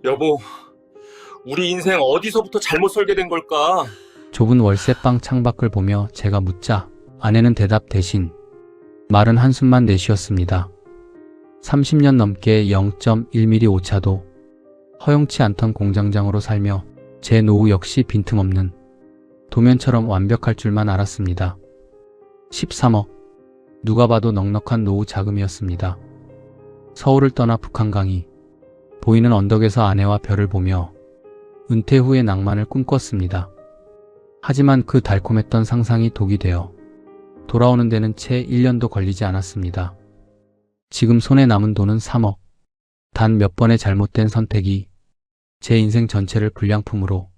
여보, 우리 인생 어디서부터 잘못 설계된 걸까? 좁은 월세방 창밖을 보며 제가 묻자 아내는 대답 대신 마른 한숨만 내쉬었습니다. 30년 넘게 0.1mm 오차도 허용치 않던 공장장으로 살며 제 노후 역시 빈틈없는 도면처럼 완벽할 줄만 알았습니다. 13억. 누가 봐도 넉넉한 노후 자금이었습니다. 서울을 떠나 북한 강이 보이는 언덕에서 아내와 별을 보며 은퇴 후의 낭만을 꿈꿨습니다. 하지만 그 달콤했던 상상이 독이 되어 돌아오는 데는 채 1년도 걸리지 않았습니다. 지금 손에 남은 돈은 3억. 단 몇 번의 잘못된 선택이 제 인생 전체를 불량품으로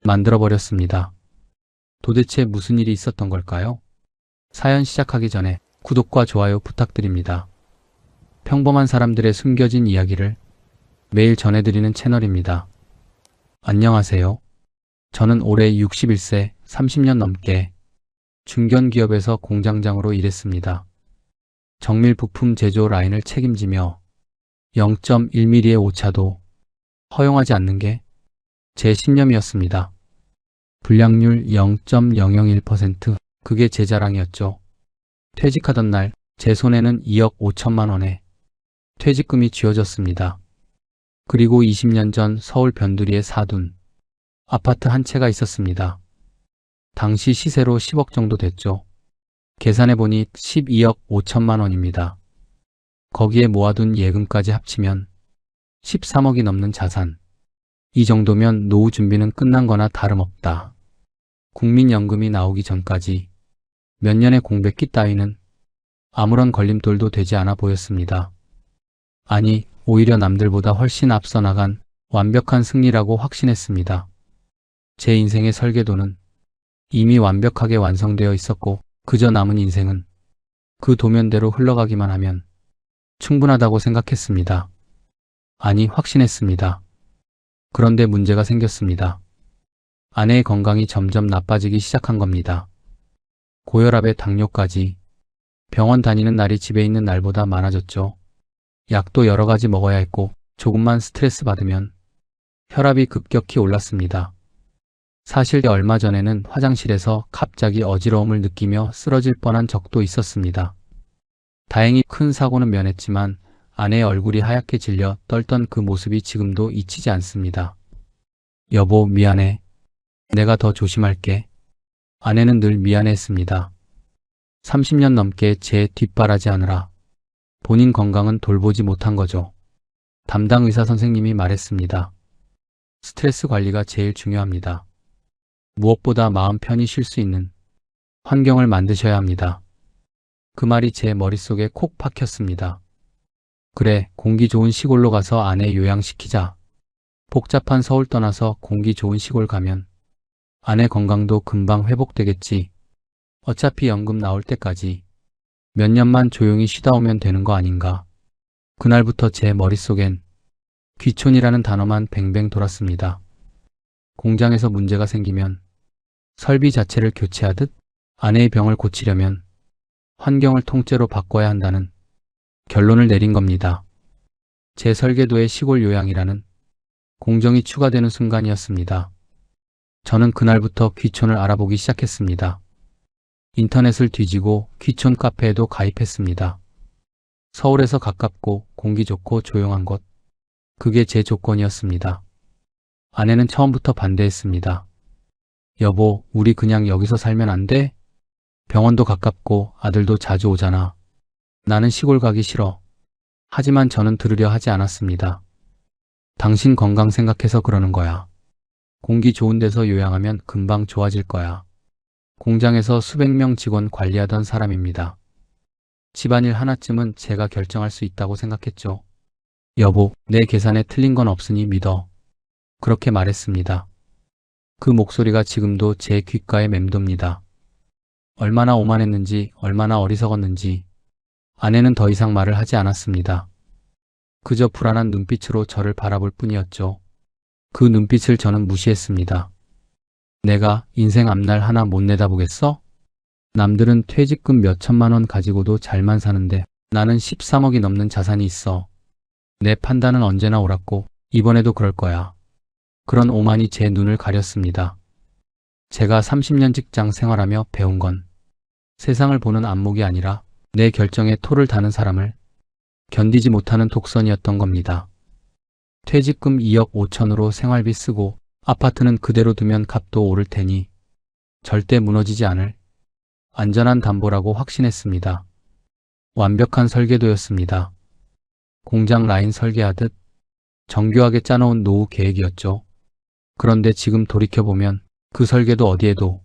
만들어버렸습니다. 도대체 무슨 일이 있었던 걸까요? 사연 시작하기 전에 구독과 좋아요 부탁드립니다. 평범한 사람들의 숨겨진 이야기를 매일 전해드리는 채널입니다. 안녕하세요. 저는 올해 61세, 30년 넘게 중견기업에서 공장장으로 일했습니다. 정밀 부품 제조 라인을 책임지며 0.1mm의 오차도 허용하지 않는 게 제 신념이었습니다. 불량률 0.001%, 그게 제 자랑이었죠. 퇴직하던 날 제 손에는 2억 5천만 원의 퇴직금이 쥐어졌습니다. 그리고 20년 전 서울 변두리에 사둔 아파트 한 채가 있었습니다. 당시 시세로 10억 정도 됐죠. 계산해보니 12억 5천만 원입니다. 거기에 모아둔 예금까지 합치면 13억이 넘는 자산. 이 정도면 노후 준비는 끝난 거나 다름없다. 국민연금이 나오기 전까지 몇 년의 공백기 따위는 아무런 걸림돌도 되지 않아 보였습니다. 아니, 오히려 남들보다 훨씬 앞서 나간 완벽한 승리라고 확신했습니다. 제 인생의 설계도는 이미 완벽하게 완성되어 있었고 그저 남은 인생은 그 도면대로 흘러가기만 하면 충분하다고 생각했습니다. 아니, 확신했습니다. 그런데 문제가 생겼습니다. 아내의 건강이 점점 나빠지기 시작한 겁니다. 고혈압에 당뇨까지. 병원 다니는 날이 집에 있는 날보다 많아졌죠. 약도 여러 가지 먹어야 했고 조금만 스트레스 받으면 혈압이 급격히 올랐습니다. 사실 얼마 전에는 화장실에서 갑자기 어지러움을 느끼며 쓰러질 뻔한 적도 있었습니다. 다행히 큰 사고는 면했지만 아내의 얼굴이 하얗게 질려 떨던 그 모습이 지금도 잊히지 않습니다. 여보, 미안해. 내가 더 조심할게. 아내는 늘 미안해했습니다. 30년 넘게 제 뒷바라지 하느라 본인 건강은 돌보지 못한 거죠. 담당 의사 선생님이 말했습니다. 스트레스 관리가 제일 중요합니다. 무엇보다 마음 편히 쉴 수 있는 환경을 만드셔야 합니다. 그 말이 제 머릿속에 콕 박혔습니다. 그래, 공기 좋은 시골로 가서 아내 요양시키자. 복잡한 서울 떠나서 공기 좋은 시골 가면 아내 건강도 금방 회복되겠지. 어차피 연금 나올 때까지 몇 년만 조용히 쉬다 오면 되는 거 아닌가. 그날부터 제 머릿속엔 귀촌이라는 단어만 뱅뱅 돌았습니다. 공장에서 문제가 생기면 설비 자체를 교체하듯 아내의 병을 고치려면 환경을 통째로 바꿔야 한다는 결론을 내린 겁니다. 제 설계도의 시골 요양이라는 공정이 추가되는 순간이었습니다. 저는 그날부터 귀촌을 알아보기 시작했습니다. 인터넷을 뒤지고 귀촌 카페에도 가입했습니다. 서울에서 가깝고 공기 좋고 조용한 곳. 그게 제 조건이었습니다. 아내는 처음부터 반대했습니다. 여보, 우리 그냥 여기서 살면 안 돼? 병원도 가깝고 아들도 자주 오잖아. 나는 시골 가기 싫어. 하지만 저는 들으려 하지 않았습니다. 당신 건강 생각해서 그러는 거야. 공기 좋은 데서 요양하면 금방 좋아질 거야. 공장에서 수백 명 직원 관리하던 사람입니다. 집안일 하나쯤은 제가 결정할 수 있다고 생각했죠. 여보, 내 계산에 틀린 건 없으니 믿어. 그렇게 말했습니다. 그 목소리가 지금도 제 귓가에 맴돕니다. 얼마나 오만했는지, 얼마나 어리석었는지. 아내는 더 이상 말을 하지 않았습니다. 그저 불안한 눈빛으로 저를 바라볼 뿐이었죠. 그 눈빛을 저는 무시했습니다. 내가 인생 앞날 하나 못 내다보겠어? 남들은 퇴직금 몇 천만 원 가지고도 잘만 사는데 나는 13억이 넘는 자산이 있어. 내 판단은 언제나 옳았고 이번에도 그럴 거야. 그런 오만이 제 눈을 가렸습니다. 제가 30년 직장 생활하며 배운 건 세상을 보는 안목이 아니라 내 결정에 토를 다는 사람을 견디지 못하는 독선이었던 겁니다. 퇴직금 2억 5천으로 생활비 쓰고 아파트는 그대로 두면 값도 오를 테니 절대 무너지지 않을 안전한 담보라고 확신했습니다. 완벽한 설계도였습니다. 공장 라인 설계하듯 정교하게 짜놓은 노후 계획이었죠. 그런데 지금 돌이켜보면 그 설계도 어디에도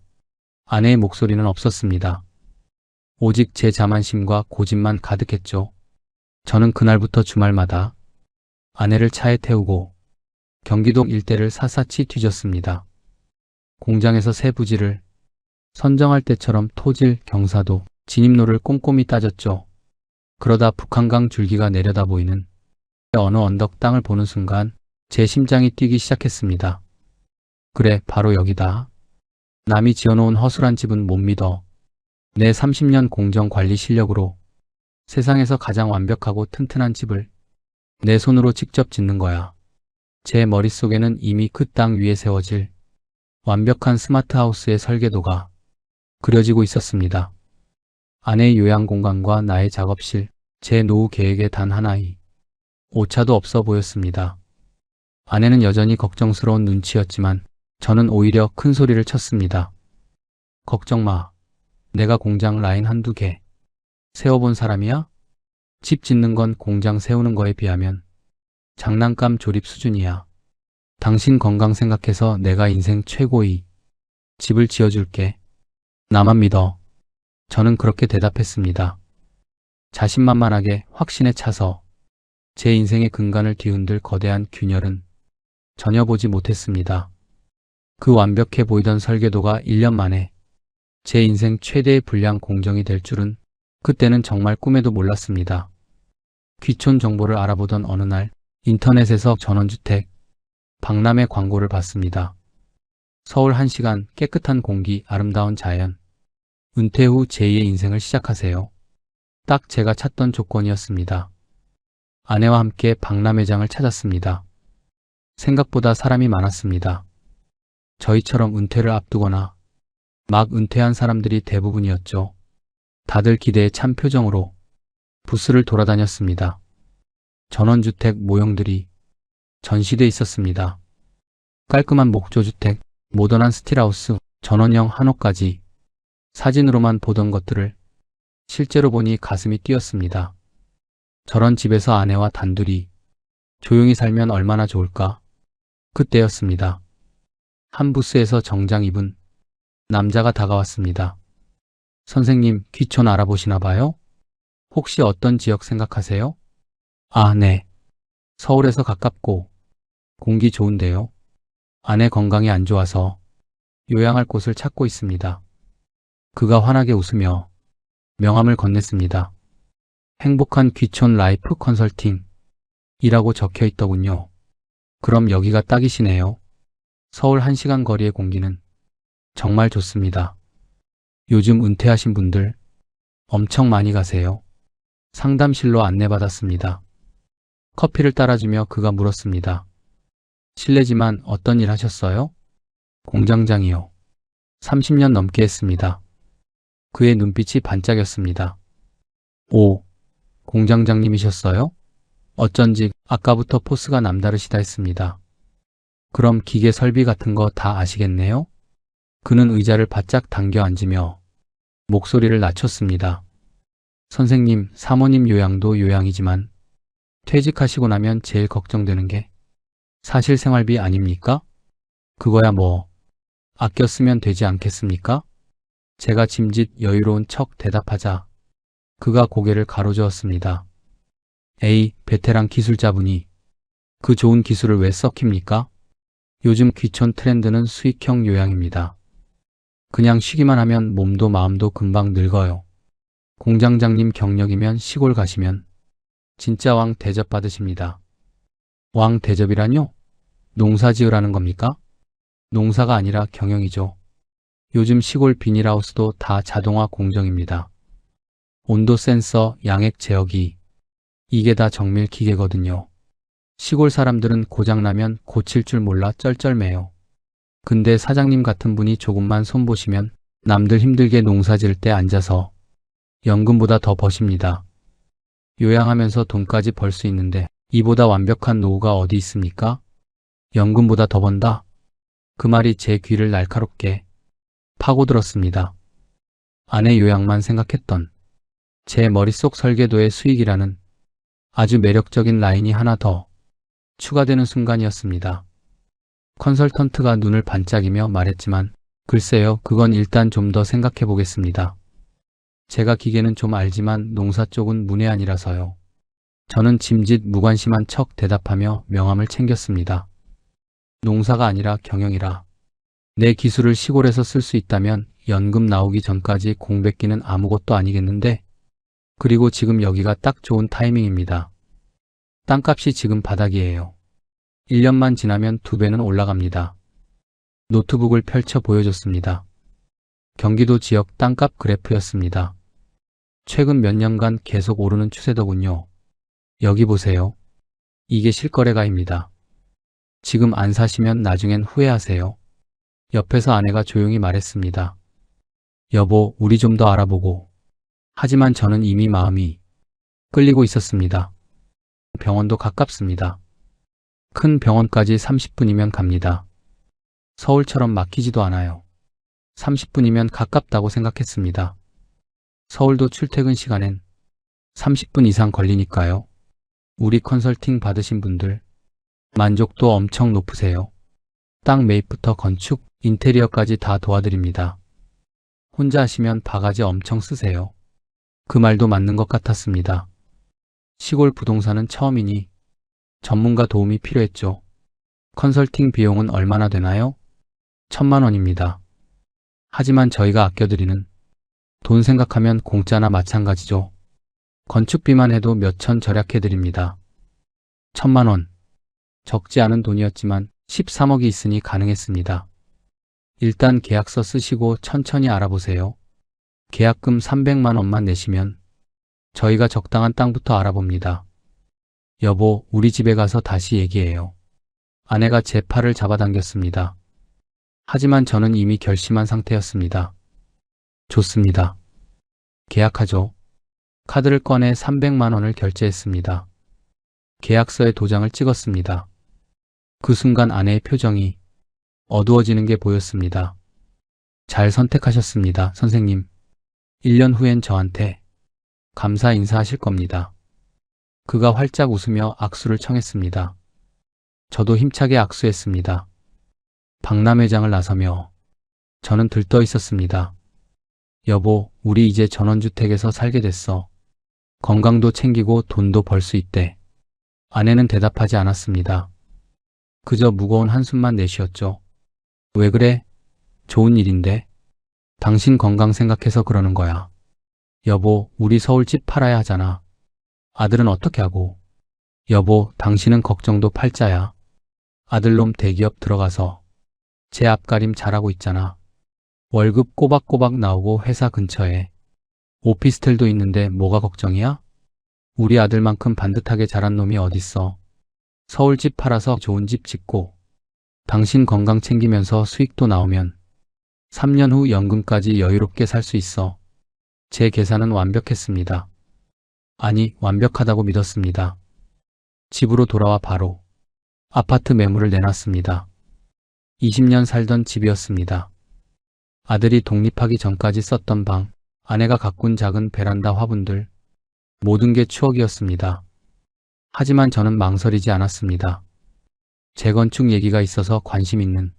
아내의 목소리는 없었습니다. 오직 제 자만심과 고집만 가득했죠. 저는 그날부터 주말마다 아내를 차에 태우고 경기도 일대를 샅샅이 뒤졌습니다. 공장에서 새 부지를 선정할 때처럼 토질, 경사도, 진입로를 꼼꼼히 따졌죠. 그러다 북한강 줄기가 내려다 보이는 어느 언덕 땅을 보는 순간 제 심장이 뛰기 시작했습니다. 그래, 바로 여기다. 남이 지어놓은 허술한 집은 못 믿어. 내 30년 공정 관리 실력으로 세상에서 가장 완벽하고 튼튼한 집을 내 손으로 직접 짓는 거야. 제 머릿속에는 이미 그 땅 위에 세워질 완벽한 스마트 하우스의 설계도가 그려지고 있었습니다. 아내의 요양 공간과 나의 작업실, 제 노후 계획의 단 하나의 오차도 없어 보였습니다. 아내는 여전히 걱정스러운 눈치였지만 저는 오히려 큰 소리를 쳤습니다. 걱정 마. 내가 공장 라인 한두 개 세워본 사람이야? 집 짓는 건 공장 세우는 거에 비하면 장난감 조립 수준이야. 당신 건강 생각해서 내가 인생 최고의 집을 지어줄게. 나만 믿어. 저는 그렇게 대답했습니다. 자신만만하게 확신에 차서 제 인생의 근간을 뒤흔들 거대한 균열은 전혀 보지 못했습니다. 그 완벽해 보이던 설계도가 1년 만에 제 인생 최대의 불량 공정이 될 줄은 그때는 정말 꿈에도 몰랐습니다. 귀촌 정보를 알아보던 어느 날 인터넷에서 전원주택 박람회 광고를 봤습니다. 서울 1시간, 깨끗한 공기, 아름다운 자연. 은퇴 후 제2의 인생을 시작하세요. 딱 제가 찾던 조건이었습니다. 아내와 함께 박람회장을 찾았습니다. 생각보다 사람이 많았습니다. 저희처럼 은퇴를 앞두거나 막 은퇴한 사람들이 대부분이었죠. 다들 기대에 찬 표정으로 부스를 돌아다녔습니다. 전원주택 모형들이 전시돼 있었습니다. 깔끔한 목조주택, 모던한 스틸하우스, 전원형 한옥까지 사진으로만 보던 것들을 실제로 보니 가슴이 뛰었습니다. 저런 집에서 아내와 단둘이 조용히 살면 얼마나 좋을까? 그때였습니다. 한 부스에서 정장 입은 남자가 다가왔습니다. 선생님, 귀촌 알아보시나 봐요? 혹시 어떤 지역 생각하세요? 아, 네. 서울에서 가깝고 공기 좋은데요. 아내 건강이 안 좋아서 요양할 곳을 찾고 있습니다. 그가 환하게 웃으며 명함을 건넸습니다. 행복한 귀촌 라이프 컨설팅 이라고 적혀 있더군요. 그럼 여기가 딱이시네요. 서울 1시간 거리의 공기는 정말 좋습니다. 요즘 은퇴하신 분들 엄청 많이 가세요. 상담실로 안내받았습니다. 커피를 따라주며 그가 물었습니다. 실례지만 어떤 일 하셨어요? 공장장이요. 30년 넘게 했습니다. 그의 눈빛이 반짝였습니다. 오, 공장장님이셨어요? 어쩐지 아까부터 포스가 남다르시다 했습니다. 그럼 기계 설비 같은 거 다 아시겠네요? 그는 의자를 바짝 당겨 앉으며 목소리를 낮췄습니다. 선생님, 사모님 요양도 요양이지만 퇴직하시고 나면 제일 걱정되는 게 사실 생활비 아닙니까? 그거야 뭐 아껴 쓰면 되지 않겠습니까? 제가 짐짓 여유로운 척 대답하자 그가 고개를 가로저었습니다. 에이, 베테랑 기술자분이 그 좋은 기술을 왜 썩힙니까? 요즘 귀촌 트렌드는 수익형 요양입니다. 그냥 쉬기만 하면 몸도 마음도 금방 늙어요. 공장장님 경력이면 시골 가시면 진짜 왕 대접 받으십니다. 왕 대접이라뇨? 농사 지으라는 겁니까? 농사가 아니라 경영이죠. 요즘 시골 비닐하우스도 다 자동화 공정입니다. 온도 센서, 양액 제어기, 이게 다 정밀 기계거든요. 시골 사람들은 고장나면 고칠 줄 몰라 쩔쩔매요. 근데 사장님 같은 분이 조금만 손보시면 남들 힘들게 농사 지을 때 앉아서 연금보다 더 버십니다. 요양하면서 돈까지 벌 수 있는데 이보다 완벽한 노후가 어디 있습니까? 연금보다 더 번다? 그 말이 제 귀를 날카롭게 파고들었습니다. 아내 요양만 생각했던 제 머릿속 설계도의 수익이라는 아주 매력적인 라인이 하나 더 추가되는 순간이었습니다. 컨설턴트가 눈을 반짝이며 말했지만 글쎄요, 그건 일단 좀 더 생각해 보겠습니다. 제가 기계는 좀 알지만 농사 쪽은 문외한이라서요. 저는 짐짓 무관심한 척 대답하며 명함을 챙겼습니다. 농사가 아니라 경영이라. 내 기술을 시골에서 쓸 수 있다면 연금 나오기 전까지 공백기는 아무것도 아니겠는데? 그리고 지금 여기가 딱 좋은 타이밍입니다. 땅값이 지금 바닥이에요. 1년만 지나면 2배는 올라갑니다. 노트북을 펼쳐 보여줬습니다. 경기도 지역 땅값 그래프였습니다. 최근 몇 년간 계속 오르는 추세더군요. 여기 보세요. 이게 실거래가입니다. 지금 안 사시면 나중엔 후회하세요. 옆에서 아내가 조용히 말했습니다. 여보, 우리 좀 더 알아보고. 하지만 저는 이미 마음이 끌리고 있었습니다. 병원도 가깝습니다. 큰 병원까지 30분이면 갑니다. 서울처럼 막히지도 않아요. 30분이면 가깝다고 생각했습니다. 서울도 출퇴근 시간엔 30분 이상 걸리니까요. 우리 컨설팅 받으신 분들 만족도 엄청 높으세요. 땅 매입부터 건축, 인테리어까지 다 도와드립니다. 혼자 하시면 바가지 엄청 쓰세요. 그 말도 맞는 것 같았습니다. 시골 부동산은 처음이니 전문가 도움이 필요했죠. 컨설팅 비용은 얼마나 되나요? 1,000만 원입니다. 하지만 저희가 아껴드리는 돈 생각하면 공짜나 마찬가지죠. 건축비만 해도 몇천 절약해드립니다. 1,000만 원. 적지 않은 돈이었지만 13억이 있으니 가능했습니다. 일단 계약서 쓰시고 천천히 알아보세요. 계약금 300만 원만 내시면 저희가 적당한 땅부터 알아봅니다. 여보, 우리 집에 가서 다시 얘기해요. 아내가 제 팔을 잡아당겼습니다. 하지만 저는 이미 결심한 상태였습니다. 좋습니다. 계약하죠. 카드를 꺼내 300만 원을 결제했습니다. 계약서에 도장을 찍었습니다. 그 순간 아내의 표정이 어두워지는 게 보였습니다. 잘 선택하셨습니다, 선생님. 1년 후엔 저한테 감사 인사하실 겁니다. 그가 활짝 웃으며 악수를 청했습니다. 저도 힘차게 악수했습니다. 박람회장을 나서며 저는 들떠 있었습니다. 여보, 우리 이제 전원주택에서 살게 됐어. 건강도 챙기고 돈도 벌 수 있대. 아내는 대답하지 않았습니다. 그저 무거운 한숨만 내쉬었죠. 왜 그래? 좋은 일인데. 당신 건강 생각해서 그러는 거야. 여보, 우리 서울집 팔아야 하잖아. 아들은 어떻게 하고? 여보, 당신은 걱정도 팔자야. 아들놈 대기업 들어가서 제 앞가림 잘하고 있잖아. 월급 꼬박꼬박 나오고 회사 근처에 오피스텔도 있는데 뭐가 걱정이야? 우리 아들만큼 반듯하게 자란 놈이 어딨어. 서울집 팔아서 좋은 집 짓고 당신 건강 챙기면서 수익도 나오면 3년 후 연금까지 여유롭게 살 수 있어. 제 계산은 완벽했습니다. 아니, 완벽하다고 믿었습니다. 집으로 돌아와 바로 아파트 매물을 내놨습니다. 20년 살던 집이었습니다. 아들이 독립하기 전까지 썼던 방, 아내가 가꾼 작은 베란다 화분들, 모든 게 추억이었습니다. 하지만 저는 망설이지 않았습니다. 재건축 얘기가 있어서 관심 있는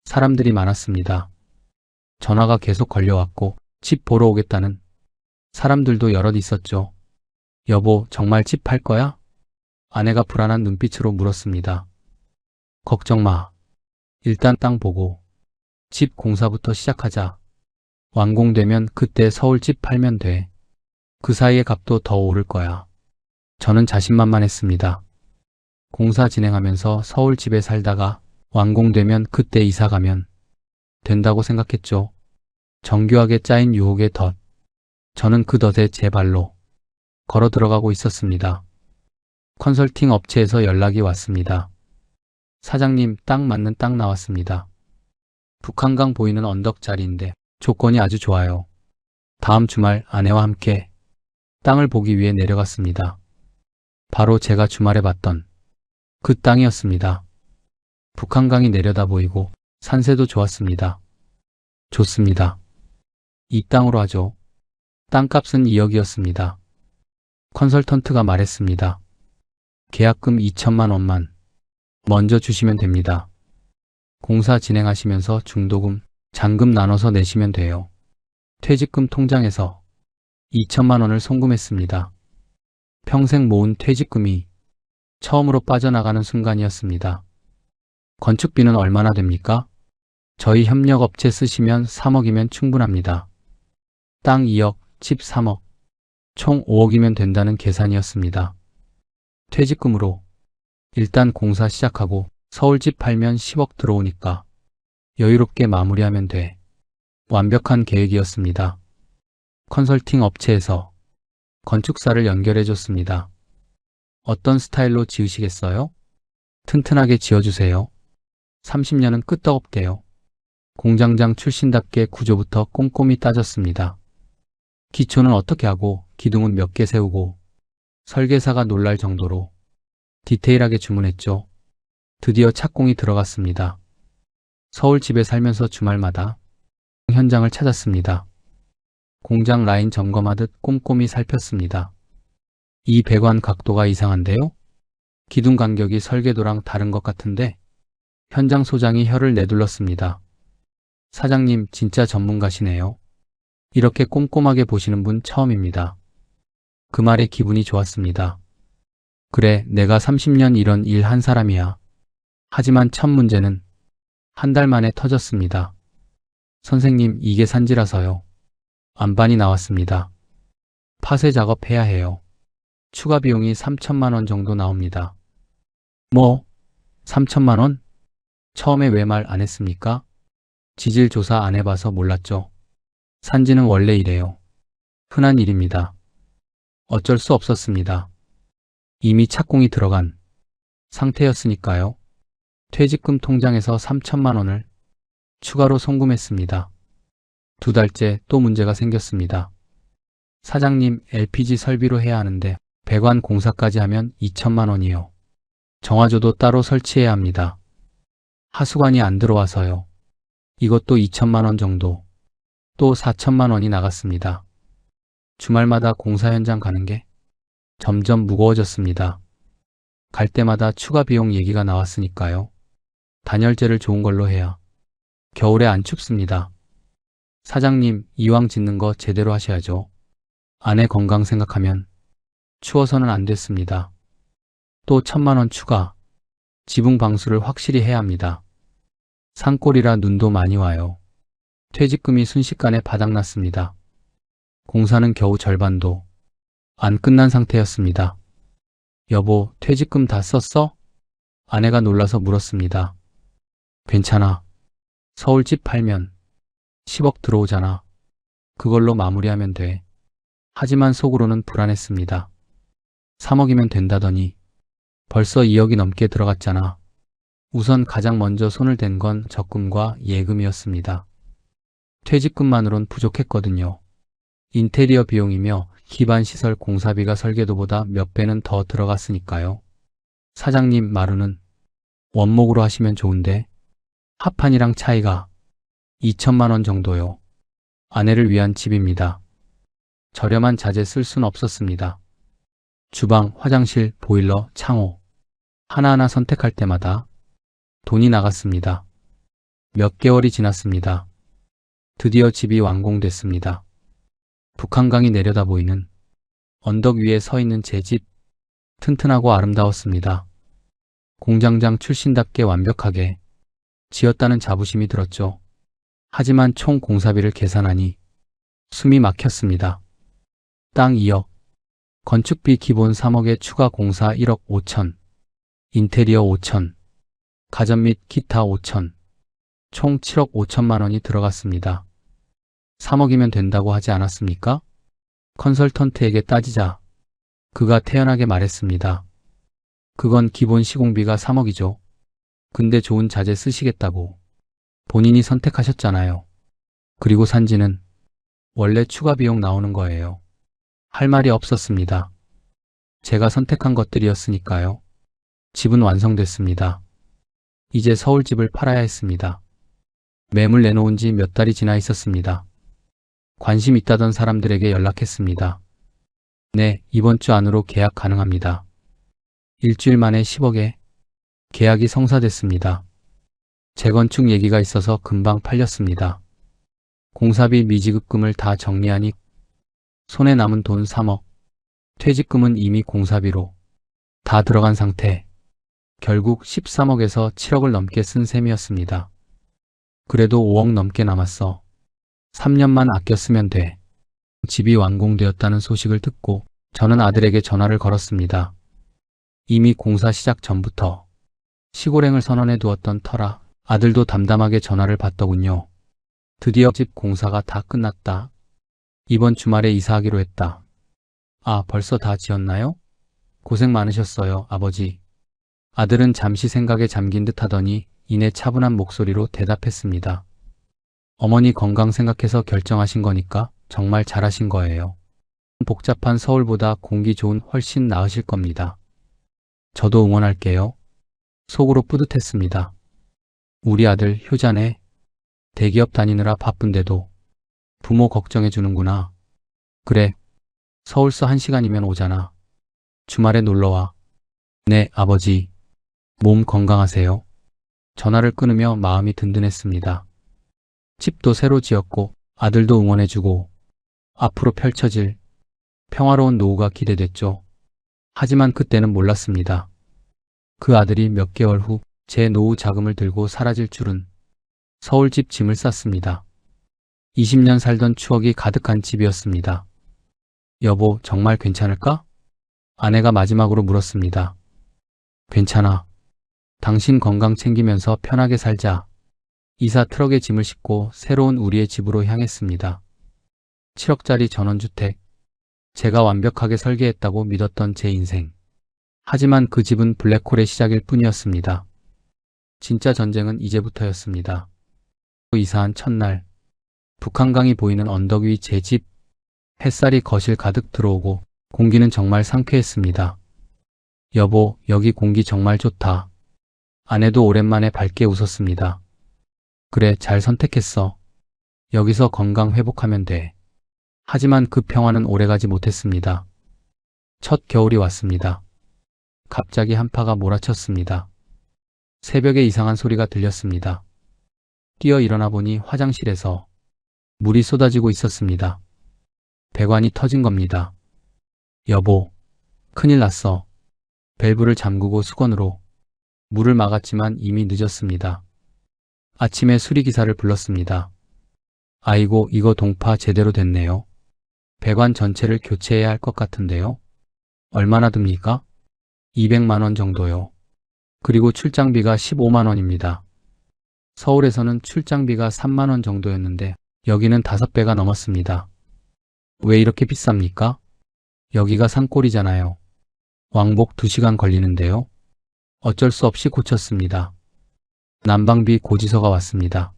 사람들이 많았습니다. 전화가 계속 걸려왔고 집 보러 오겠다는 사람들도 여럿 있었죠. 여보, 정말 집 팔 거야? 아내가 불안한 눈빛으로 물었습니다. 걱정 마. 일단 땅 보고 집 공사부터 시작하자. 완공되면 그때 서울집 팔면 돼. 그 사이에 값도 더 오를 거야. 저는 자신만만했습니다. 공사 진행하면서 서울집에 살다가 완공되면 그때 이사 가면 된다고 생각했죠. 정교하게 짜인 유혹의 덫. 저는 그 덫에 제 발로 걸어 들어가고 있었습니다. 컨설팅 업체에서 연락이 왔습니다. 사장님, 딱 맞는 땅 나왔습니다. 북한강 보이는 언덕 자리인데 조건이 아주 좋아요. 다음 주말 아내와 함께 땅을 보기 위해 내려갔습니다. 바로 제가 주말에 봤던 그 땅이었습니다. 북한강이 내려다 보이고 산세도 좋았습니다. 좋습니다. 이 땅으로 하죠. 땅값은 2억이었습니다. 컨설턴트가 말했습니다. 계약금 2천만 원만 먼저 주시면 됩니다. 공사 진행하시면서 중도금, 잔금 나눠서 내시면 돼요. 퇴직금 통장에서 2천만 원을 송금했습니다. 평생 모은 퇴직금이 처음으로 빠져나가는 순간이었습니다. 건축비는 얼마나 됩니까? 저희 협력업체 쓰시면 3억이면 충분합니다. 땅 2억, 집 3억, 총 5억이면 된다는 계산이었습니다. 퇴직금으로 일단 공사 시작하고 서울집 팔면 10억 들어오니까 여유롭게 마무리하면 돼. 완벽한 계획이었습니다. 컨설팅 업체에서 건축사를 연결해줬습니다. 어떤 스타일로 지으시겠어요? 튼튼하게 지어주세요. 30년은 끄떡없게요. 공장장 출신답게 구조부터 꼼꼼히 따졌습니다. 기초는 어떻게 하고 기둥은 몇 개 세우고 설계사가 놀랄 정도로 디테일하게 주문했죠. 드디어 착공이 들어갔습니다. 서울 집에 살면서 주말마다 현장을 찾았습니다. 공장 라인 점검하듯 꼼꼼히 살폈습니다. 이 배관 각도가 이상한데요? 기둥 간격이 설계도랑 다른 것 같은데? 현장 소장이 혀를 내둘렀습니다. 사장님 진짜 전문가시네요. 이렇게 꼼꼼하게 보시는 분 처음입니다. 그 말에 기분이 좋았습니다. 그래, 내가 30년 이런 일 한 사람이야. 하지만 첫 문제는 한 달 만에 터졌습니다. 선생님, 이게 산지라서요. 안반이 나왔습니다. 파쇄 작업해야 해요. 추가 비용이 3천만 원 정도 나옵니다. 뭐? 3천만 원? 처음에 왜 말 안 했습니까? 지질 조사 안 해봐서 몰랐죠. 산지는 원래 이래요. 흔한 일입니다. 어쩔 수 없었습니다. 이미 착공이 들어간 상태였으니까요. 퇴직금 통장에서 3천만 원을 추가로 송금했습니다. 2달째 또 문제가 생겼습니다. 사장님, LPG 설비로 해야 하는데 배관 공사까지 하면 2천만 원이요. 정화조도 따로 설치해야 합니다. 하수관이 안 들어와서요. 이것도 2천만 원 정도. 또 4천만 원이 나갔습니다. 주말마다 공사 현장 가는 게 점점 무거워졌습니다. 갈 때마다 추가 비용 얘기가 나왔으니까요. 단열재를 좋은 걸로 해야 겨울에 안 춥습니다. 사장님, 이왕 짓는 거 제대로 하셔야죠. 아내 건강 생각하면 추워서는 안 됐습니다. 또 1천만 원 추가. 지붕 방수를 확실히 해야 합니다. 산골이라 눈도 많이 와요. 퇴직금이 순식간에 바닥났습니다. 공사는 겨우 절반도 안 끝난 상태였습니다. 여보, 퇴직금 다 썼어? 아내가 놀라서 물었습니다. 괜찮아. 서울집 팔면 10억 들어오잖아. 그걸로 마무리하면 돼. 하지만 속으로는 불안했습니다. 3억이면 된다더니 벌써 2억이 넘게 들어갔잖아. 우선 가장 먼저 손을 댄 건 적금과 예금이었습니다. 퇴직금만으론 부족했거든요. 인테리어 비용이며 기반시설 공사비가 설계도보다 몇 배는 더 들어갔으니까요. 사장님, 마루는 원목으로 하시면 좋은데 합판이랑 차이가 2천만 원 정도요. 아내를 위한 집입니다. 저렴한 자재 쓸 순 없었습니다. 주방, 화장실, 보일러, 창호 하나하나 선택할 때마다 돈이 나갔습니다. 몇 개월이 지났습니다. 드디어 집이 완공됐습니다. 북한강이 내려다 보이는 언덕 위에 서 있는 제 집, 튼튼하고 아름다웠습니다. 공장장 출신답게 완벽하게 지었다는 자부심이 들었죠. 하지만 총 공사비를 계산하니 숨이 막혔습니다. 땅 2억, 건축비 기본 3억에 추가 공사 1억 5천, 인테리어 5천, 가전 및 기타 5천, 총 7억 5천만 원이 들어갔습니다. 3억이면 된다고 하지 않았습니까? 컨설턴트에게 따지자 그가 태연하게 말했습니다. 그건 기본 시공비가 3억이죠. 근데 좋은 자재 쓰시겠다고 본인이 선택하셨잖아요. 그리고 산지는 원래 추가 비용 나오는 거예요. 할 말이 없었습니다. 제가 선택한 것들이었으니까요. 집은 완성됐습니다. 이제 서울집을 팔아야 했습니다. 매물 내놓은 지 몇 달이 지나 있었습니다. 관심 있다던 사람들에게 연락했습니다. 네, 이번 주 안으로 계약 가능합니다. 일주일 만에 10억에 계약이 성사됐습니다. 재건축 얘기가 있어서 금방 팔렸습니다. 공사비 미지급금을 다 정리하니 손에 남은 돈 3억, 퇴직금은 이미 공사비로 다 들어간 상태. 결국 13억에서 7억을 넘게 쓴 셈이었습니다. 그래도 5억 넘게 남았어. 3년만 아껴 쓰면 돼. 집이 완공되었다는 소식을 듣고 저는 아들에게 전화를 걸었습니다. 이미 공사 시작 전부터 시골행을 선언해 두었던 터라 아들도 담담하게 전화를 받더군요. 드디어 집 공사가 다 끝났다. 이번 주말에 이사하기로 했다. 아, 벌써 다 지었나요? 고생 많으셨어요, 아버지. 아들은 잠시 생각에 잠긴 듯 하더니 이내 차분한 목소리로 대답했습니다. 어머니 건강 생각해서 결정하신 거니까 정말 잘하신 거예요. 복잡한 서울보다 공기 좋은 훨씬 나으실 겁니다. 저도 응원할게요. 속으로 뿌듯했습니다. 우리 아들 효자네. 대기업 다니느라 바쁜데도 부모 걱정해 주는구나. 그래, 서울서 1시간이면 오잖아. 주말에 놀러와. 네, 아버지. 몸 건강하세요. 전화를 끊으며 마음이 든든했습니다. 집도 새로 지었고 아들도 응원해주고 앞으로 펼쳐질 평화로운 노후가 기대됐죠. 하지만 그때는 몰랐습니다. 그 아들이 몇 개월 후 제 노후 자금을 들고 사라질 줄은. 서울집 짐을 쌌습니다. 20년 살던 추억이 가득한 집이었습니다. 여보, 정말 괜찮을까? 아내가 마지막으로 물었습니다. 괜찮아. 당신 건강 챙기면서 편하게 살자. 이사 트럭에 짐을 싣고 새로운 우리의 집으로 향했습니다. 7억짜리 전원주택. 제가 완벽하게 설계했다고 믿었던 제 인생. 하지만 그 집은 블랙홀의 시작일 뿐이었습니다. 진짜 전쟁은 이제부터였습니다. 이사한 첫날, 북한강이 보이는 언덕 위 제 집. 햇살이 거실 가득 들어오고 공기는 정말 상쾌했습니다. 여보, 여기 공기 정말 좋다. 아내도 오랜만에 밝게 웃었습니다. 그래, 잘 선택했어. 여기서 건강 회복하면 돼. 하지만 그 평화는 오래가지 못했습니다. 첫 겨울이 왔습니다. 갑자기 한파가 몰아쳤습니다. 새벽에 이상한 소리가 들렸습니다. 뛰어 일어나 보니 화장실에서 물이 쏟아지고 있었습니다. 배관이 터진 겁니다. 여보, 큰일 났어. 밸브를 잠그고 수건으로 물을 막았지만 이미 늦었습니다. 아침에 수리기사를 불렀습니다. 아이고, 이거 동파 제대로 됐네요. 배관 전체를 교체해야 할 것 같은데요. 얼마나 듭니까? 200만 원 정도요. 그리고 출장비가 15만 원입니다. 서울에서는 출장비가 3만 원 정도였는데 여기는 5배가 넘었습니다. 왜 이렇게 비쌉니까? 여기가 산골이잖아요. 왕복 2시간 걸리는데요. 어쩔 수 없이 고쳤습니다. 난방비 고지서가 왔습니다.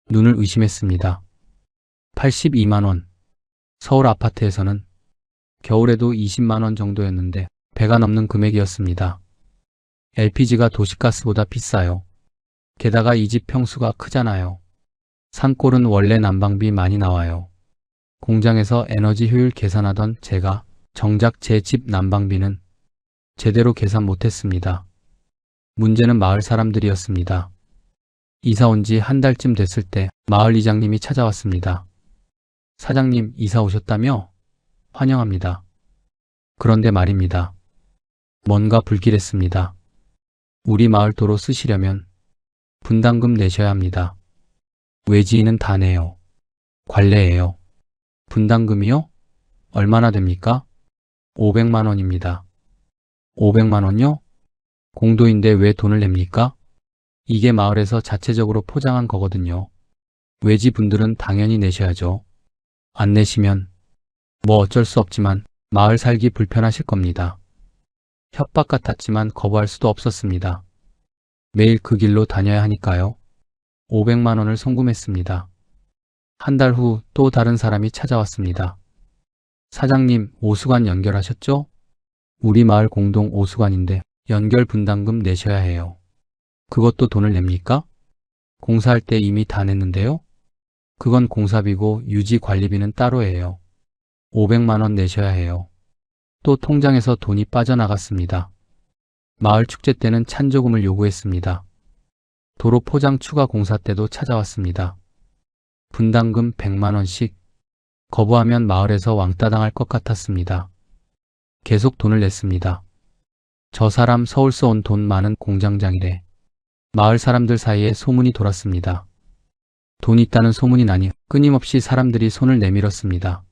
눈을 의심했습니다. 82만 원. 서울 아파트에서는 겨울에도 20만 원 정도였는데 배가 넘는 금액이었습니다. LPG가 도시가스보다 비싸요. 게다가 이 집 평수가 크잖아요. 산골은 원래 난방비 많이 나와요. 공장에서 에너지 효율 계산하던 제가 정작 제 집 난방비는 제대로 계산 못했습니다. 문제는 마을 사람들이었습니다. 이사 온 지 한 달쯤 됐을 때 마을 이장님이 찾아왔습니다. 사장님, 이사 오셨다며? 환영합니다. 그런데 말입니다. 뭔가 불길했습니다. 우리 마을 도로 쓰시려면 분담금 내셔야 합니다. 외지인은 다 내요. 관례예요. 분담금이요? 얼마나 됩니까? 500만 원입니다. 500만 원요? 공도인데 왜 돈을 냅니까? 이게 마을에서 자체적으로 포장한 거거든요. 외지 분들은 당연히 내셔야죠. 안 내시면 뭐 어쩔 수 없지만 마을 살기 불편하실 겁니다. 협박 같았지만 거부할 수도 없었습니다. 매일 그 길로 다녀야 하니까요. 500만 원을 송금했습니다. 한 달 후 또 다른 사람이 찾아왔습니다. 사장님, 오수관 연결하셨죠? 우리 마을 공동 오수관인데 연결 분담금 내셔야 해요. 그것도 돈을 냅니까? 공사할 때 이미 다 냈는데요? 그건 공사비고 유지 관리비는 따로 해요. 500만 원 내셔야 해요. 또 통장에서 돈이 빠져나갔습니다. 마을 축제 때는 찬조금을 요구했습니다. 도로 포장 추가 공사 때도 찾아왔습니다. 분담금 100만 원씩. 거부하면 마을에서 왕따 당할 것 같았습니다. 계속 돈을 냈습니다. 저 사람 서울서 온 돈 많은 공장장이래. 마을 사람들 사이에 소문이 돌았습니다. 돈 있다는 소문이 나니 끊임없이 사람들이 손을 내밀었습니다.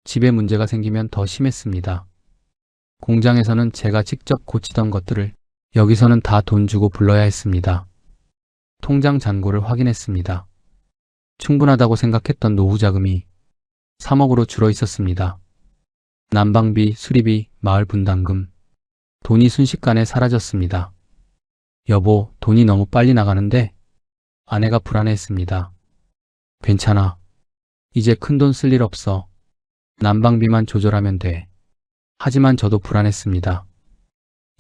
집에 문제가 생기면 더 심했습니다. 공장에서는 제가 직접 고치던 것들을 여기서는 다 돈 주고 불러야 했습니다. 통장 잔고를 확인했습니다. 충분하다고 생각했던 노후 자금이 3억으로 줄어 있었습니다. 난방비, 수리비, 마을 분담금. 돈이 순식간에 사라졌습니다. 여보, 돈이 너무 빨리 나가는데? 아내가 불안해했습니다. 괜찮아. 이제 큰돈 쓸 일 없어. 난방비만 조절하면 돼. 하지만 저도 불안했습니다.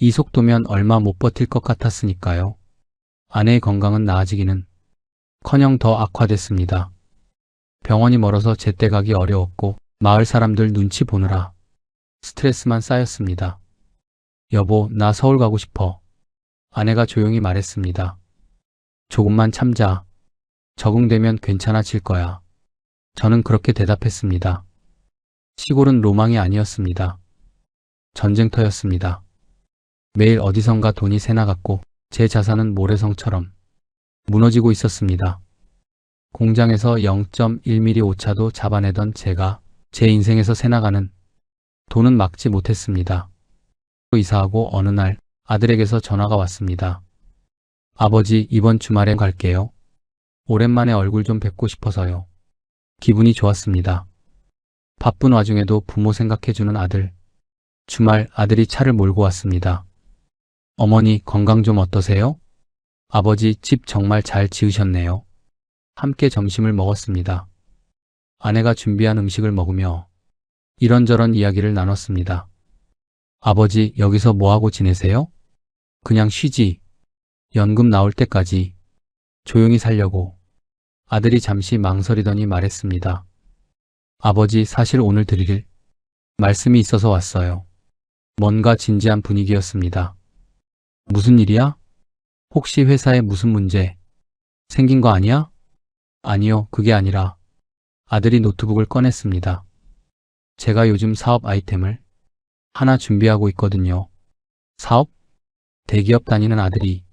이 속도면 얼마 못 버틸 것 같았으니까요. 아내의 건강은 나아지기는 커녕 더 악화됐습니다. 병원이 멀어서 제때 가기 어려웠고 마을 사람들 눈치 보느라 스트레스만 쌓였습니다. 여보, 나 서울 가고 싶어. 아내가 조용히 말했습니다. 조금만 참자. 적응되면 괜찮아질 거야. 저는 그렇게 대답했습니다. 시골은 로망이 아니었습니다. 전쟁터였습니다. 매일 어디선가 돈이 새나갔고 제 자산은 모래성처럼 무너지고 있었습니다. 공장에서 0.1mm 오차도 잡아내던 제가 제 인생에서 새나가는 돈은 막지 못했습니다. 이사하고 어느 날 아들에게서 전화가 왔습니다. 아버지, 이번 주말에 갈게요. 오랜만에 얼굴 좀 뵙고 싶어서요. 기분이 좋았습니다. 바쁜 와중에도 부모 생각해주는 아들. 주말 아들이 차를 몰고 왔습니다. 어머니, 건강 좀 어떠세요? 아버지, 집 정말 잘 지으셨네요. 함께 점심을 먹었습니다. 아내가 준비한 음식을 먹으며 이런저런 이야기를 나눴습니다. 아버지, 여기서 뭐하고 지내세요? 그냥 쉬지. 연금 나올 때까지 조용히 살려고. 아들이 잠시 망설이더니 말했습니다. 아버지, 사실 오늘 드릴 말씀이 있어서 왔어요. 뭔가 진지한 분위기였습니다. 무슨 일이야? 혹시 회사에 무슨 문제 생긴 거 아니야? 아니요, 그게 아니라. 아들이 노트북을 꺼냈습니다. 제가 요즘 사업 아이템을 하나 준비하고 있거든요. 사업? 대기업 다니는 아들이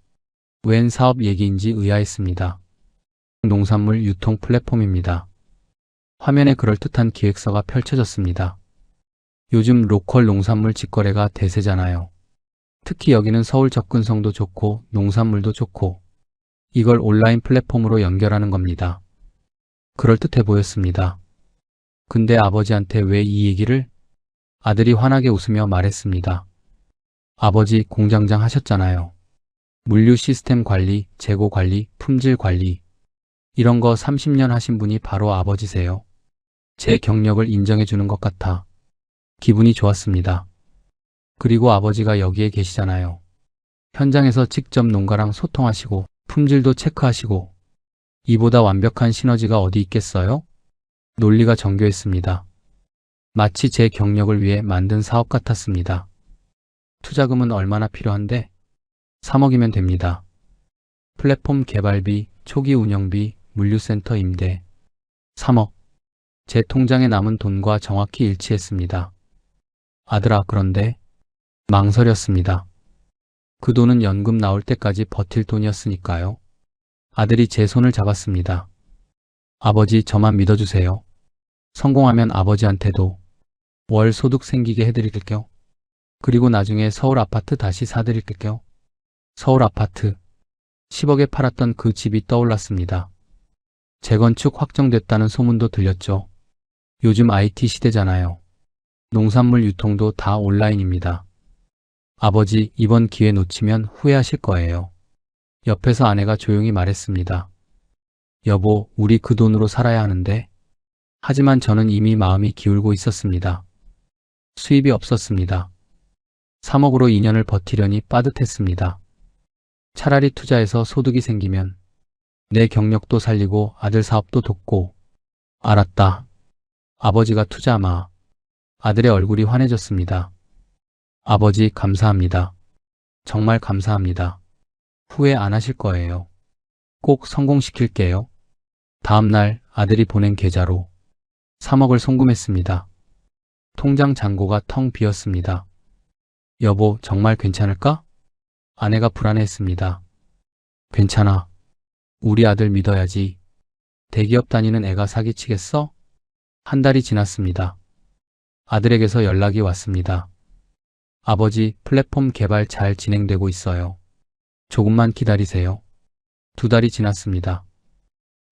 웬 사업 얘기인지 의아했습니다. 농산물 유통 플랫폼입니다. 화면에 그럴듯한 기획서가 펼쳐졌습니다. 요즘 로컬 농산물 직거래가 대세잖아요. 특히 여기는 서울 접근성도 좋고 농산물도 좋고 이걸 온라인 플랫폼으로 연결하는 겁니다. 그럴듯해 보였습니다. 근데 아버지한테 왜 이 얘기를? 아들이 환하게 웃으며 말했습니다. 아버지, 공장장 하셨잖아요. 물류 시스템 관리, 재고 관리, 품질 관리 이런 거 30년 하신 분이 바로 아버지세요. 제 경력을 인정해 주는 것 같아 기분이 좋았습니다. 그리고 아버지가 여기에 계시잖아요. 현장에서 직접 농가랑 소통하시고 품질도 체크하시고 이보다 완벽한 시너지가 어디 있겠어요? 논리가 정교했습니다. 마치 제 경력을 위해 만든 사업 같았습니다. 투자금은 얼마나 필요한데? 3억이면 됩니다. 플랫폼 개발비, 초기 운영비, 물류센터 임대 3억. 제 통장에 남은 돈과 정확히 일치했습니다. 아들아, 그런데 망설였습니다. 그 돈은 연금 나올 때까지 버틸 돈이었으니까요. 아들이 제 손을 잡았습니다. 아버지, 저만 믿어주세요. 성공하면 아버지한테도 월 소득 생기게 해드릴게요. 그리고 나중에 서울 아파트 다시 사드릴게요. 서울 아파트 10억에 팔았던 그 집이 떠올랐습니다. 재건축 확정됐다는 소문도 들렸죠. 요즘 IT 시대잖아요. 농산물 유통도 다 온라인입니다. 아버지, 이번 기회 놓치면 후회하실 거예요. 옆에서 아내가 조용히 말했습니다. 여보, 우리 그 돈으로 살아야 하는데. 하지만 저는 이미 마음이 기울고 있었습니다. 수입이 없었습니다. 3억으로 2년을 버티려니 빠듯했습니다. 차라리 투자해서 소득이 생기면 내 경력도 살리고 아들 사업도 돕고. 알았다. 아버지가 투자마. 아들의 얼굴이 환해졌습니다. 아버지, 감사합니다. 정말 감사합니다. 후회 안 하실 거예요. 꼭 성공시킬게요. 다음 날 아들이 보낸 계좌로 3억을 송금했습니다. 통장 잔고가 텅 비었습니다. 여보, 정말 괜찮을까? 아내가 불안해했습니다. 괜찮아. 우리 아들 믿어야지. 대기업 다니는 애가 사기치겠어? 한 달이 지났습니다. 아들에게서 연락이 왔습니다. 아버지, 플랫폼 개발 잘 진행되고 있어요. 조금만 기다리세요. 2달이 지났습니다.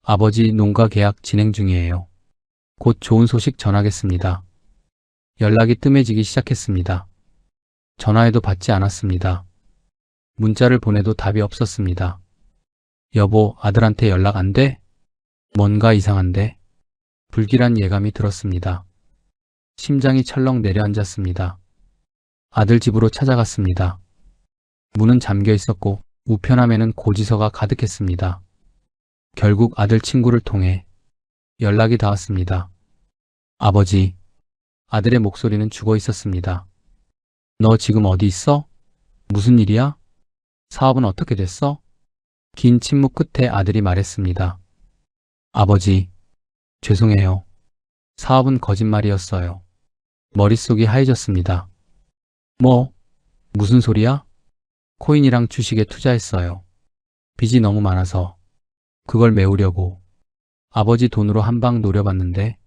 아버지, 농가 계약 진행 중이에요. 곧 좋은 소식 전하겠습니다. 연락이 뜸해지기 시작했습니다. 전화해도 받지 않았습니다. 문자를 보내도 답이 없었습니다. 여보, 아들한테 연락 안 돼? 뭔가 이상한데? 불길한 예감이 들었습니다. 심장이 철렁 내려앉았습니다. 아들 집으로 찾아갔습니다. 문은 잠겨 있었고 우편함에는 고지서가 가득했습니다. 결국 아들 친구를 통해 연락이 닿았습니다. 아버지, 아들의 목소리는 죽어 있었습니다. 너 지금 어디 있어? 무슨 일이야? 사업은 어떻게 됐어? 긴 침묵 끝에 아들이 말했습니다. 아버지, 죄송해요. 사업은 거짓말이었어요. 머릿속이 하얘졌습니다. 무슨 소리야? 코인이랑 주식에 투자했어요. 빚이 너무 많아서 그걸 메우려고 아버지 돈으로 한 방 노려봤는데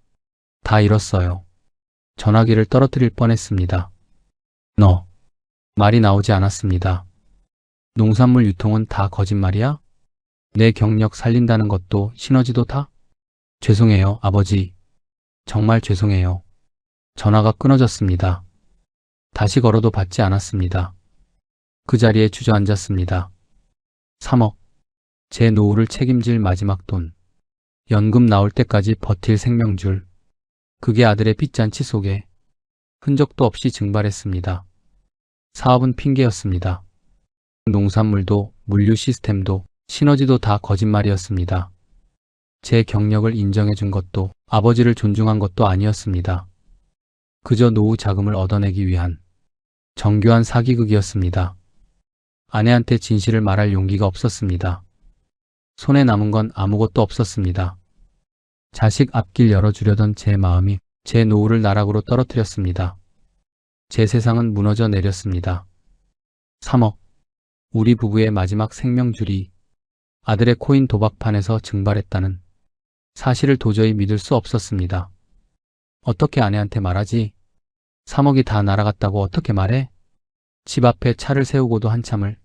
다 잃었어요. 전화기를 떨어뜨릴 뻔했습니다. 말이 나오지 않았습니다. 농산물 유통은 다 거짓말이야? 내 경력 살린다는 것도 시너지도 다? 죄송해요, 아버지. 정말 죄송해요. 전화가 끊어졌습니다. 다시 걸어도 받지 않았습니다. 그 자리에 주저앉았습니다. 3억. 제 노후를 책임질 마지막 돈. 연금 나올 때까지 버틸 생명줄. 그게 아들의 빚잔치 속에 흔적도 없이 증발했습니다. 사업은 핑계였습니다. 농산물도 물류 시스템도 시너지도 다 거짓말이었습니다. 제 경력을 인정해 준 것도 아버지를 존중한 것도 아니었습니다. 그저 노후 자금을 얻어내기 위한 정교한 사기극이었습니다. 아내한테 진실을 말할 용기가 없었습니다. 손에 남은 건 아무것도 없었습니다. 자식 앞길 열어주려던 제 마음이 제 노후를 나락으로 떨어뜨렸습니다. 제 세상은 무너져 내렸습니다. 3억. 우리 부부의 마지막 생명줄이 아들의 코인 도박판에서 증발했다는 사실을 도저히 믿을 수 없었습니다. 어떻게 아내한테 말하지? 3억이 다 날아갔다고 어떻게 말해? 집 앞에 차를 세우고도 한참을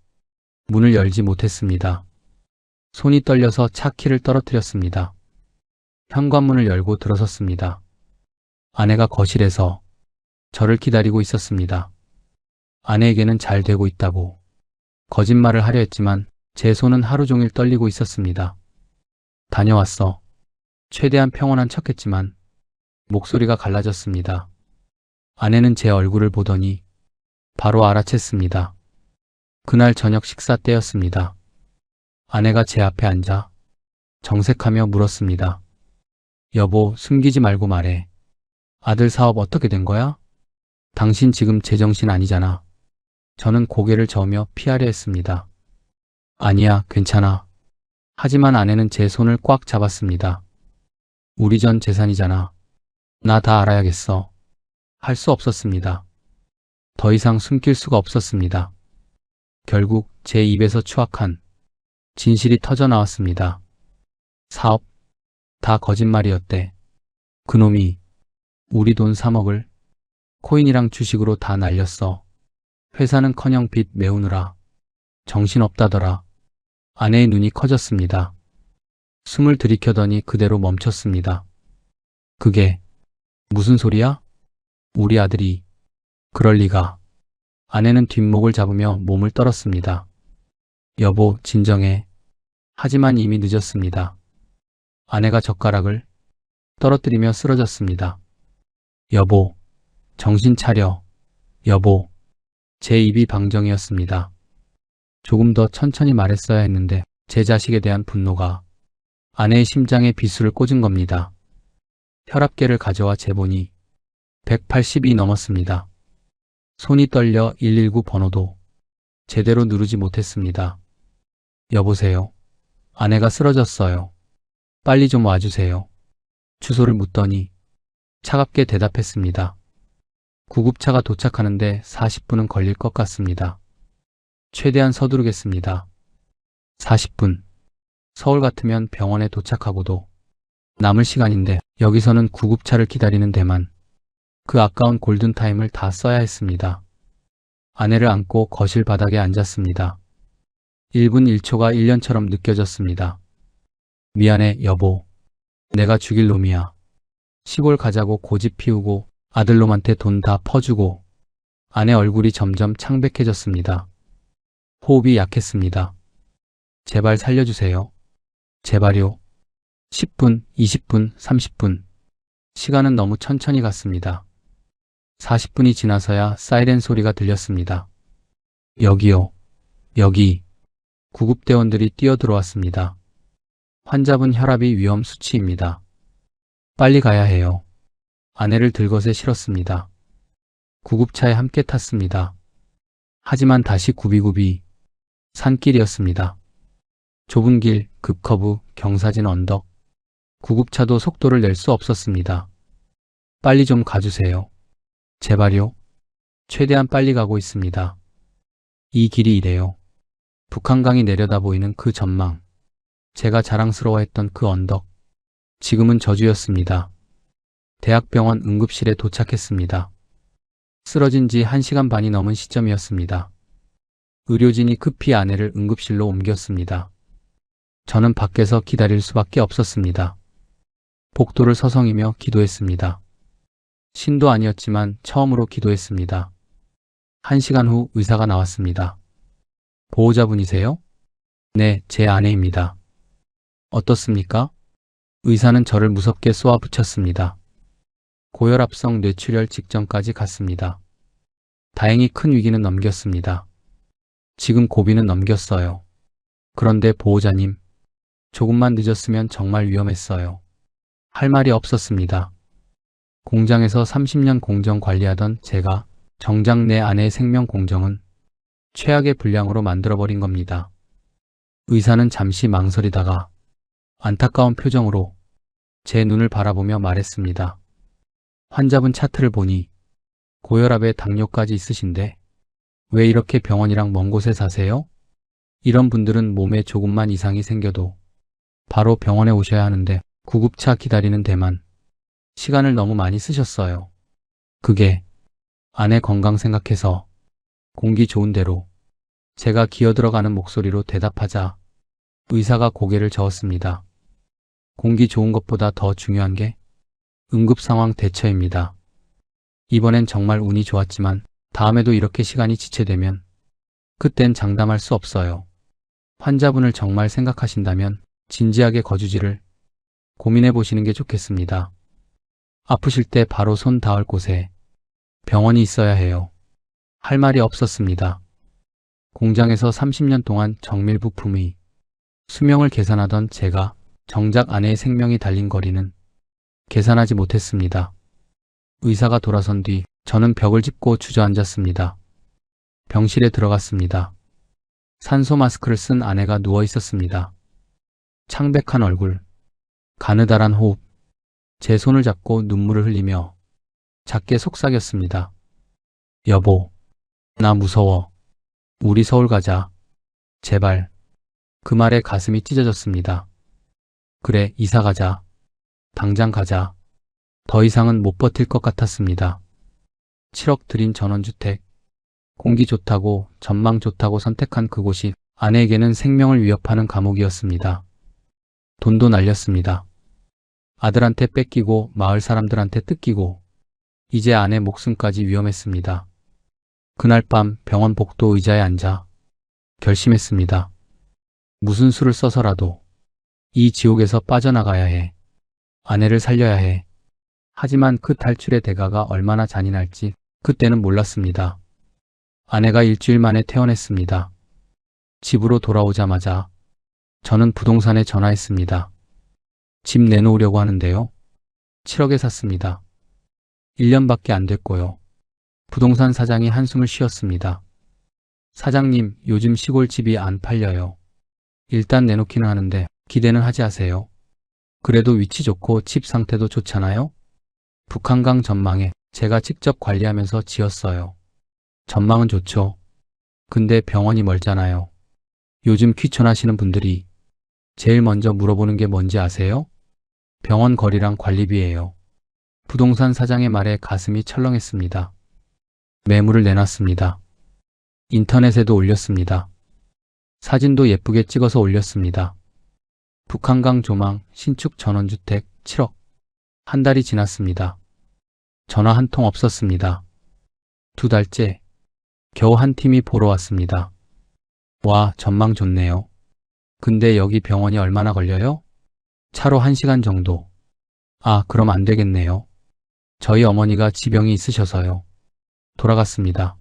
문을 열지 못했습니다. 손이 떨려서 차 키를 떨어뜨렸습니다. 현관문을 열고 들어섰습니다. 아내가 거실에서 저를 기다리고 있었습니다. 아내에게는 잘 되고 있다고 거짓말을 하려 했지만 제 손은 하루 종일 떨리고 있었습니다. 다녀왔어. 최대한 평온한 척했지만 목소리가 갈라졌습니다. 아내는 제 얼굴을 보더니 바로 알아챘습니다. 그날 저녁 식사 때였습니다. 아내가 제 앞에 앉아 정색하며 물었습니다. 여보, 숨기지 말고 말해. 아들 사업 어떻게 된 거야? 당신 지금 제정신 아니잖아. 저는 고개를 저으며 피하려 했습니다. 아니야, 괜찮아. 하지만 아내는 제 손을 꽉 잡았습니다. 우리 전 재산이잖아. 나 다 알아야겠어. 할 수 없었습니다. 더 이상 숨길 수가 없었습니다. 결국 제 입에서 추악한 진실이 터져 나왔습니다. 사업 다 거짓말이었대. 그놈이 우리 돈 3억을 코인이랑 주식으로 다 날렸어. 회사는커녕 빚 메우느라 정신없다더라. 아내의 눈이 커졌습니다. 숨을 들이켜더니 그대로 멈췄습니다. 그게 무슨 소리야? 우리 아들이 그럴 리가. 아내는 뒷목을 잡으며 몸을 떨었습니다. 여보, 진정해. 하지만 이미 늦었습니다. 아내가 젓가락을 떨어뜨리며 쓰러졌습니다. 여보, 정신 차려. 여보. 제 입이 방정이었습니다. 조금 더 천천히 말했어야 했는데 제 자식에 대한 분노가 아내의 심장에 비수를 꽂은 겁니다. 혈압계를 가져와 재보니 180이 넘었습니다. 손이 떨려 119 번호도 제대로 누르지 못했습니다. 여보세요? 아내가 쓰러졌어요. 빨리 좀 와주세요. 주소를 묻더니 차갑게 대답했습니다. 구급차가 도착하는데 40분은 걸릴 것 같습니다. 최대한 서두르겠습니다. 40분. 서울 같으면 병원에 도착하고도 남을 시간인데 여기서는 구급차를 기다리는 데만 그 아까운 골든타임을 다 써야 했습니다. 아내를 안고 거실 바닥에 앉았습니다. 1분 1초가 1년처럼 느껴졌습니다. 미안해, 여보. 내가 죽일 놈이야. 시골 가자고 고집 피우고 아들놈한테 돈 다 퍼주고. 아내 얼굴이 점점 창백해졌습니다. 호흡이 약했습니다. 제발 살려주세요. 제발요. 10분, 20분, 30분. 시간은 너무 천천히 갔습니다. 40분이 지나서야 사이렌 소리가 들렸습니다. 여기요. 여기. 구급대원들이 뛰어들어왔습니다. 환자분 혈압이 위험 수치입니다. 빨리 가야 해요. 아내를 들것에 실었습니다. 구급차에 함께 탔습니다. 하지만 다시 구비구비 산길이었습니다. 좁은 길, 급커브, 경사진 언덕. 구급차도 속도를 낼 수 없었습니다. 빨리 좀 가주세요. 제발요. 최대한 빨리 가고 있습니다. 이 길이 이래요. 북한강이 내려다 보이는 그 전망. 제가 자랑스러워했던 그 언덕. 지금은 저주였습니다. 대학병원 응급실에 도착했습니다. 쓰러진 지 1시간 반이 넘은 시점이었습니다. 의료진이 급히 아내를 응급실로 옮겼습니다. 저는 밖에서 기다릴 수밖에 없었습니다. 복도를 서성이며 기도했습니다. 신도 아니었지만 처음으로 기도했습니다. 1시간 후 의사가 나왔습니다. 보호자분이세요? 네, 제 아내입니다. 어떻습니까? 의사는 저를 무섭게 쏘아붙였습니다. 고혈압성 뇌출혈 직전까지 갔습니다. 다행히 큰 위기는 넘겼습니다. 지금 고비는 넘겼어요. 그런데 보호자님, 조금만 늦었으면 정말 위험했어요. 할 말이 없었습니다. 공장에서 30년 공정 관리하던 제가 정작 내 아내의 생명 공정은 최악의 분량으로 만들어버린 겁니다. 의사는 잠시 망설이다가 안타까운 표정으로 제 눈을 바라보며 말했습니다. 환자분 차트를 보니 고혈압에 당뇨까지 있으신데 왜 이렇게 병원이랑 먼 곳에 사세요? 이런 분들은 몸에 조금만 이상이 생겨도 바로 병원에 오셔야 하는데 구급차 기다리는 데만 시간을 너무 많이 쓰셨어요. 그게 아내 건강 생각해서 공기 좋은 데로 제가 기어들어가는 목소리로 대답하자 의사가 고개를 저었습니다. 공기 좋은 것보다 더 중요한 게 응급상황 대처입니다. 이번엔 정말 운이 좋았지만 다음에도 이렇게 시간이 지체되면 그땐 장담할 수 없어요. 환자분을 정말 생각하신다면 진지하게 거주지를 고민해 보시는 게 좋겠습니다. 아프실 때 바로 손 닿을 곳에 병원이 있어야 해요. 할 말이 없었습니다. 공장에서 30년 동안 정밀 부품의 수명을 계산하던 제가 정작 아내의 생명이 달린 거리는 계산하지 못했습니다. 의사가 돌아선 뒤 저는 벽을 짚고 주저앉았습니다. 병실에 들어갔습니다. 산소 마스크를 쓴 아내가 누워 있었습니다. 창백한 얼굴, 가느다란 호흡, 제 손을 잡고 눈물을 흘리며 작게 속삭였습니다. 여보, 나 무서워. 우리 서울 가자. 제발. 그 말에 가슴이 찢어졌습니다. 그래, 이사 가자. 당장 가자. 더 이상은 못 버틸 것 같았습니다. 7억 들인 전원주택. 공기 좋다고, 전망 좋다고 선택한 그곳이 아내에게는 생명을 위협하는 감옥이었습니다. 돈도 날렸습니다. 아들한테 뺏기고 마을 사람들한테 뜯기고 이제 아내 목숨까지 위험했습니다. 그날 밤 병원 복도 의자에 앉아 결심했습니다. 무슨 수를 써서라도 이 지옥에서 빠져나가야 해. 아내를 살려야 해. 하지만 그 탈출의 대가가 얼마나 잔인할지 그때는 몰랐습니다. 아내가 일주일 만에 퇴원했습니다. 집으로 돌아오자마자 저는 부동산에 전화했습니다. 집 내놓으려고 하는데요. 7억에 샀습니다. 1년밖에 안 됐고요. 부동산 사장이 한숨을 쉬었습니다. 사장님, 요즘 시골집이 안 팔려요. 일단 내놓기는 하는데 기대는 하지 않으세요. 그래도 위치 좋고 집 상태도 좋잖아요. 북한강 전망에 제가 직접 관리하면서 지었어요. 전망은 좋죠. 근데 병원이 멀잖아요. 요즘 귀촌하시는 분들이 제일 먼저 물어보는 게 뭔지 아세요? 병원 거리랑 관리비예요. 부동산 사장의 말에 가슴이 철렁했습니다. 매물을 내놨습니다. 인터넷에도 올렸습니다. 사진도 예쁘게 찍어서 올렸습니다. 북한강 조망, 신축 전원주택 7억. 한 달이 지났습니다. 전화 한 통 없었습니다. 2달째, 겨우 한 팀이 보러 왔습니다. 와, 전망 좋네요. 근데 여기 병원이 얼마나 걸려요? 차로 1시간 정도. 아, 그럼 안 되겠네요. 저희 어머니가 지병이 있으셔서요. 돌아갔습니다.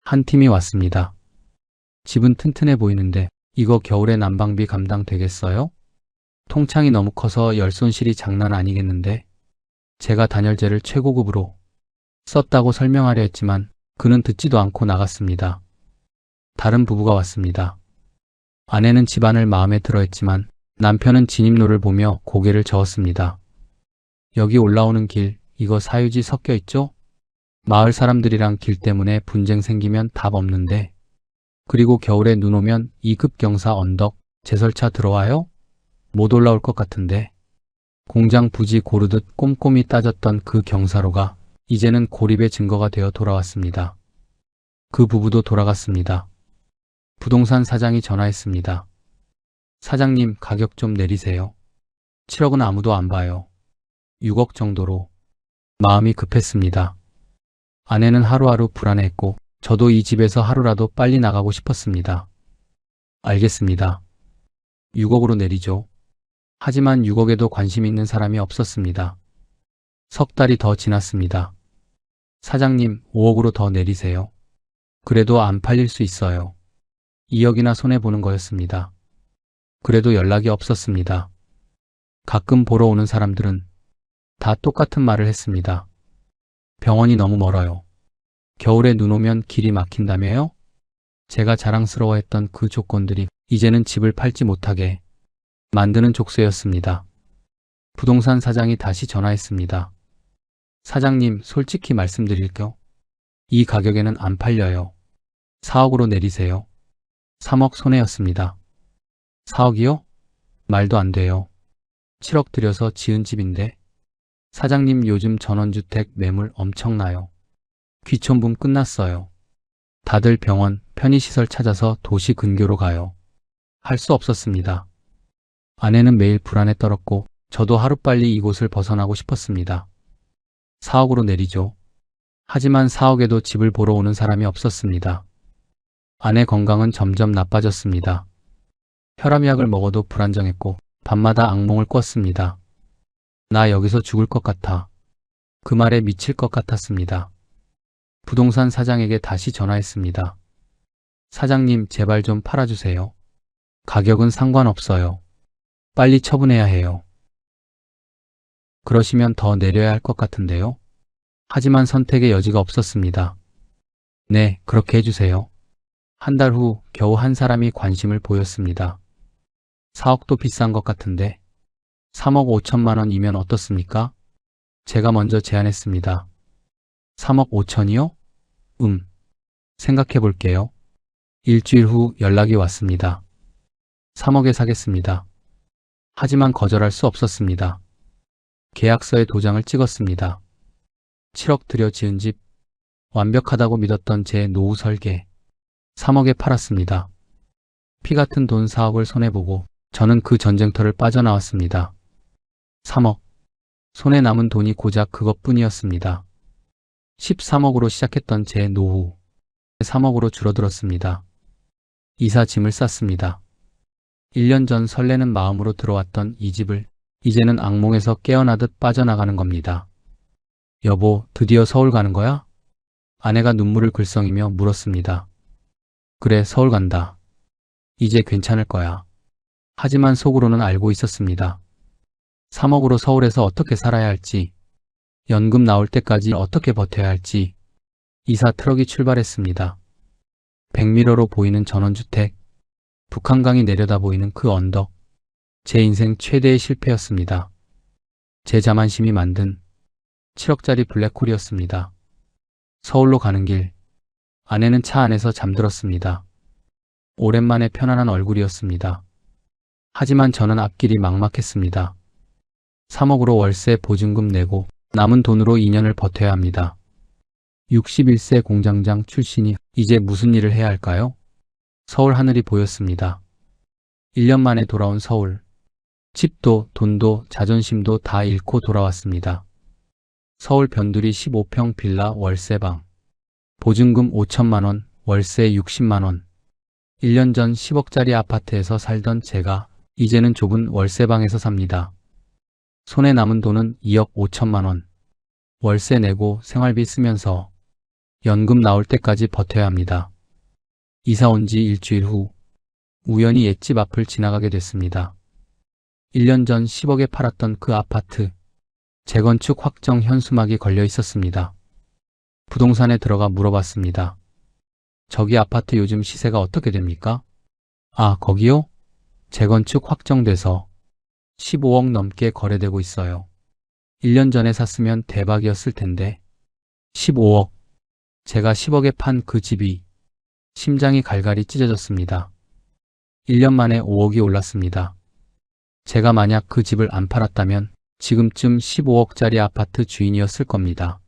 한 팀이 왔습니다. 집은 튼튼해 보이는데 이거 겨울에 난방비 감당되겠어요? 통창이 너무 커서 열손실이 장난 아니겠는데? 제가 단열재를 최고급으로 썼다고 설명하려 했지만 그는 듣지도 않고 나갔습니다. 다른 부부가 왔습니다. 아내는 집안을 마음에 들어 했지만 남편은 진입로를 보며 고개를 저었습니다. 여기 올라오는 길, 이거 사유지 섞여 있죠? 마을 사람들이랑 길 때문에 분쟁 생기면 답 없는데. 그리고 겨울에 눈 오면 2급 경사 언덕, 제설차 들어와요? 못 올라올 것 같은데. 공장 부지 고르듯 꼼꼼히 따졌던 그 경사로가 이제는 고립의 증거가 되어 돌아왔습니다. 그 부부도 돌아갔습니다. 부동산 사장이 전화했습니다. 사장님, 가격 좀 내리세요. 7억은 아무도 안 봐요. 6억 정도로. 마음이 급했습니다. 아내는 하루하루 불안해했고 저도 이 집에서 하루라도 빨리 나가고 싶었습니다. 알겠습니다. 6억으로 내리죠. 하지만 6억에도 관심 있는 사람이 없었습니다. 석 달이 더 지났습니다. 사장님, 5억으로 더 내리세요. 그래도 안 팔릴 수 있어요. 2억이나 손해보는 거였습니다. 그래도 연락이 없었습니다. 가끔 보러 오는 사람들은 다 똑같은 말을 했습니다. 병원이 너무 멀어요. 겨울에 눈 오면 길이 막힌다며요? 제가 자랑스러워했던 그 조건들이 이제는 집을 팔지 못하게 만드는 족쇄였습니다. 부동산 사장이 다시 전화했습니다. 사장님, 솔직히 말씀드릴게요. 이 가격에는 안 팔려요. 4억으로 내리세요. 3억 손해였습니다. 4억이요? 말도 안 돼요. 7억 들여서 지은 집인데. 사장님, 요즘 전원주택 매물 엄청나요. 귀촌분 끝났어요. 다들 병원, 편의시설 찾아서 도시 근교로 가요. 할 수 없었습니다. 아내는 매일 불안에 떨었고 저도 하루빨리 이곳을 벗어나고 싶었습니다. 4억으로 내리죠. 하지만 4억에도 집을 보러 오는 사람이 없었습니다. 아내 건강은 점점 나빠졌습니다. 혈압약을 먹어도 불안정했고 밤마다 악몽을 꿨습니다. 나 여기서 죽을 것 같아. 그 말에 미칠 것 같았습니다. 부동산 사장에게 다시 전화했습니다. 사장님, 제발 좀 팔아주세요. 가격은 상관없어요. 빨리 처분해야 해요. 그러시면 더 내려야 할 것 같은데요. 하지만 선택의 여지가 없었습니다. 네, 그렇게 해주세요. 한 달 후 겨우 한 사람이 관심을 보였습니다. 4억도 비싼 것 같은데 3억 5천만 원이면 어떻습니까? 제가 먼저 제안했습니다. 3억 5천이요? 생각해 볼게요. 일주일 후 연락이 왔습니다. 3억에 사겠습니다. 하지만 거절할 수 없었습니다. 계약서에 도장을 찍었습니다. 7억 들여 지은 집, 완벽하다고 믿었던 제 노후 설계, 3억에 팔았습니다. 피 같은 돈 4억을 손해보고 저는 그 전쟁터를 빠져나왔습니다. 3억. 손에 남은 돈이 고작 그것뿐이었습니다. 13억으로 시작했던 제 노후. 3억으로 줄어들었습니다. 이사 짐을 쌌습니다. 1년 전 설레는 마음으로 들어왔던 이 집을 이제는 악몽에서 깨어나듯 빠져나가는 겁니다. 여보, 드디어 서울 가는 거야? 아내가 눈물을 글썽이며 물었습니다. 그래, 서울 간다. 이제 괜찮을 거야. 하지만 속으로는 알고 있었습니다. 3억으로 서울에서 어떻게 살아야 할지, 연금 나올 때까지 어떻게 버텨야 할지. 이사 트럭이 출발했습니다. 백미러로 보이는 전원주택, 북한강이 내려다 보이는 그 언덕, 제 인생 최대의 실패였습니다. 제 자만심이 만든 7억짜리 블랙홀이었습니다. 서울로 가는 길, 아내는 차 안에서 잠들었습니다. 오랜만에 편안한 얼굴이었습니다. 하지만 저는 앞길이 막막했습니다. 3억으로 월세 보증금 내고 남은 돈으로 2년을 버텨야 합니다. 61세 공장장 출신이 이제 무슨 일을 해야 할까요? 서울 하늘이 보였습니다. 1년 만에 돌아온 서울. 집도 돈도 자존심도 다 잃고 돌아왔습니다. 서울 변두리 15평 빌라 월세방. 보증금 5천만 원, 월세 60만 원. 1년 전 10억짜리 아파트에서 살던 제가 이제는 좁은 월세방에서 삽니다. 손에 남은 돈은 2억 5천만 원. 월세 내고 생활비 쓰면서 연금 나올 때까지 버텨야 합니다. 이사 온 지 일주일 후 우연히 옛집 앞을 지나가게 됐습니다. 1년 전 10억에 팔았던 그 아파트. 재건축 확정 현수막이 걸려 있었습니다. 부동산에 들어가 물어봤습니다. 저기 아파트 요즘 시세가 어떻게 됩니까? 아, 거기요? 재건축 확정돼서 15억 넘게 거래되고 있어요. 1년 전에 샀으면 대박이었을 텐데. 15억. 제가 10억에 판 그 집이 심장이 갈갈이 찢어졌습니다. 1년 만에 5억이 올랐습니다. 제가 만약 그 집을 안 팔았다면 지금쯤 15억짜리 아파트 주인이었을 겁니다.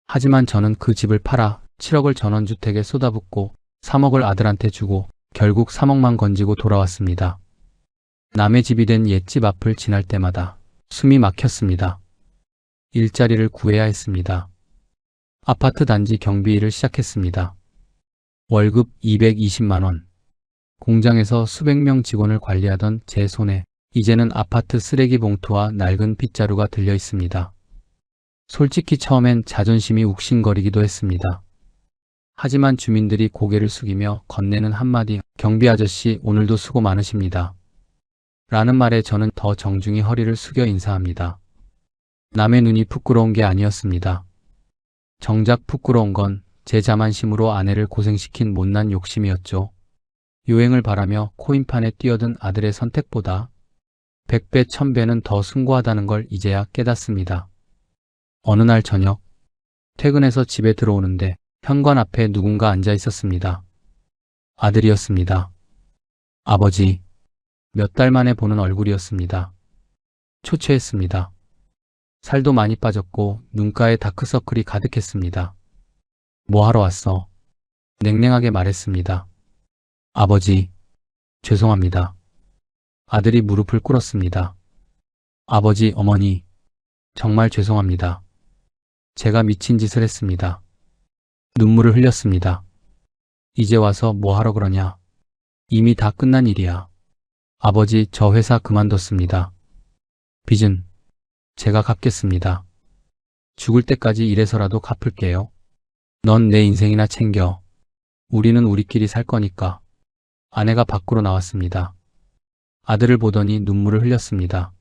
하지만 저는 그 집을 팔아 7억을 전원주택에 쏟아붓고 3억을 아들한테 주고 결국 3억만 건지고 돌아왔습니다. 남의 집이 된 옛집 앞을 지날 때마다 숨이 막혔습니다. 일자리를 구해야 했습니다. 아파트 단지 경비 일을 시작했습니다. 월급 220만 원. 공장에서 수백 명 직원을 관리하던 제 손에 이제는 아파트 쓰레기 봉투와 낡은 빗자루가 들려 있습니다. 솔직히 처음엔 자존심이 욱신거리기도 했습니다. 하지만 주민들이 고개를 숙이며 건네는 한마디, 경비 아저씨 오늘도 수고 많으십니다. 라는 말에 저는 더 정중히 허리를 숙여 인사합니다. 남의 눈이 부끄러운 게 아니었습니다. 정작 부끄러운 건 제 자만심으로 아내를 고생시킨 못난 욕심이었죠. 요행을 바라며 코인판에 뛰어든 아들의 선택보다 100배, 1000배는 더 숭고하다는 걸 이제야 깨닫습니다. 어느 날 저녁, 퇴근해서 집에 들어오는데 현관 앞에 누군가 앉아 있었습니다. 아들이었습니다. 아버지. 몇 달 만에 보는 얼굴이었습니다. 초췌했습니다. 살도 많이 빠졌고 눈가에 다크서클이 가득했습니다. 뭐 하러 왔어? 냉랭하게 말했습니다. 아버지, 죄송합니다. 아들이 무릎을 꿇었습니다. 아버지, 어머니, 정말 죄송합니다. 제가 미친 짓을 했습니다. 눈물을 흘렸습니다. 이제 와서 뭐 하러 그러냐? 이미 다 끝난 일이야. 아버지, 저 회사 그만뒀습니다. 빚은 제가 갚겠습니다. 죽을 때까지 일해서라도 갚을게요. 넌 내 인생이나 챙겨. 우리는 우리끼리 살 거니까. 아내가 밖으로 나왔습니다. 아들을 보더니 눈물을 흘렸습니다.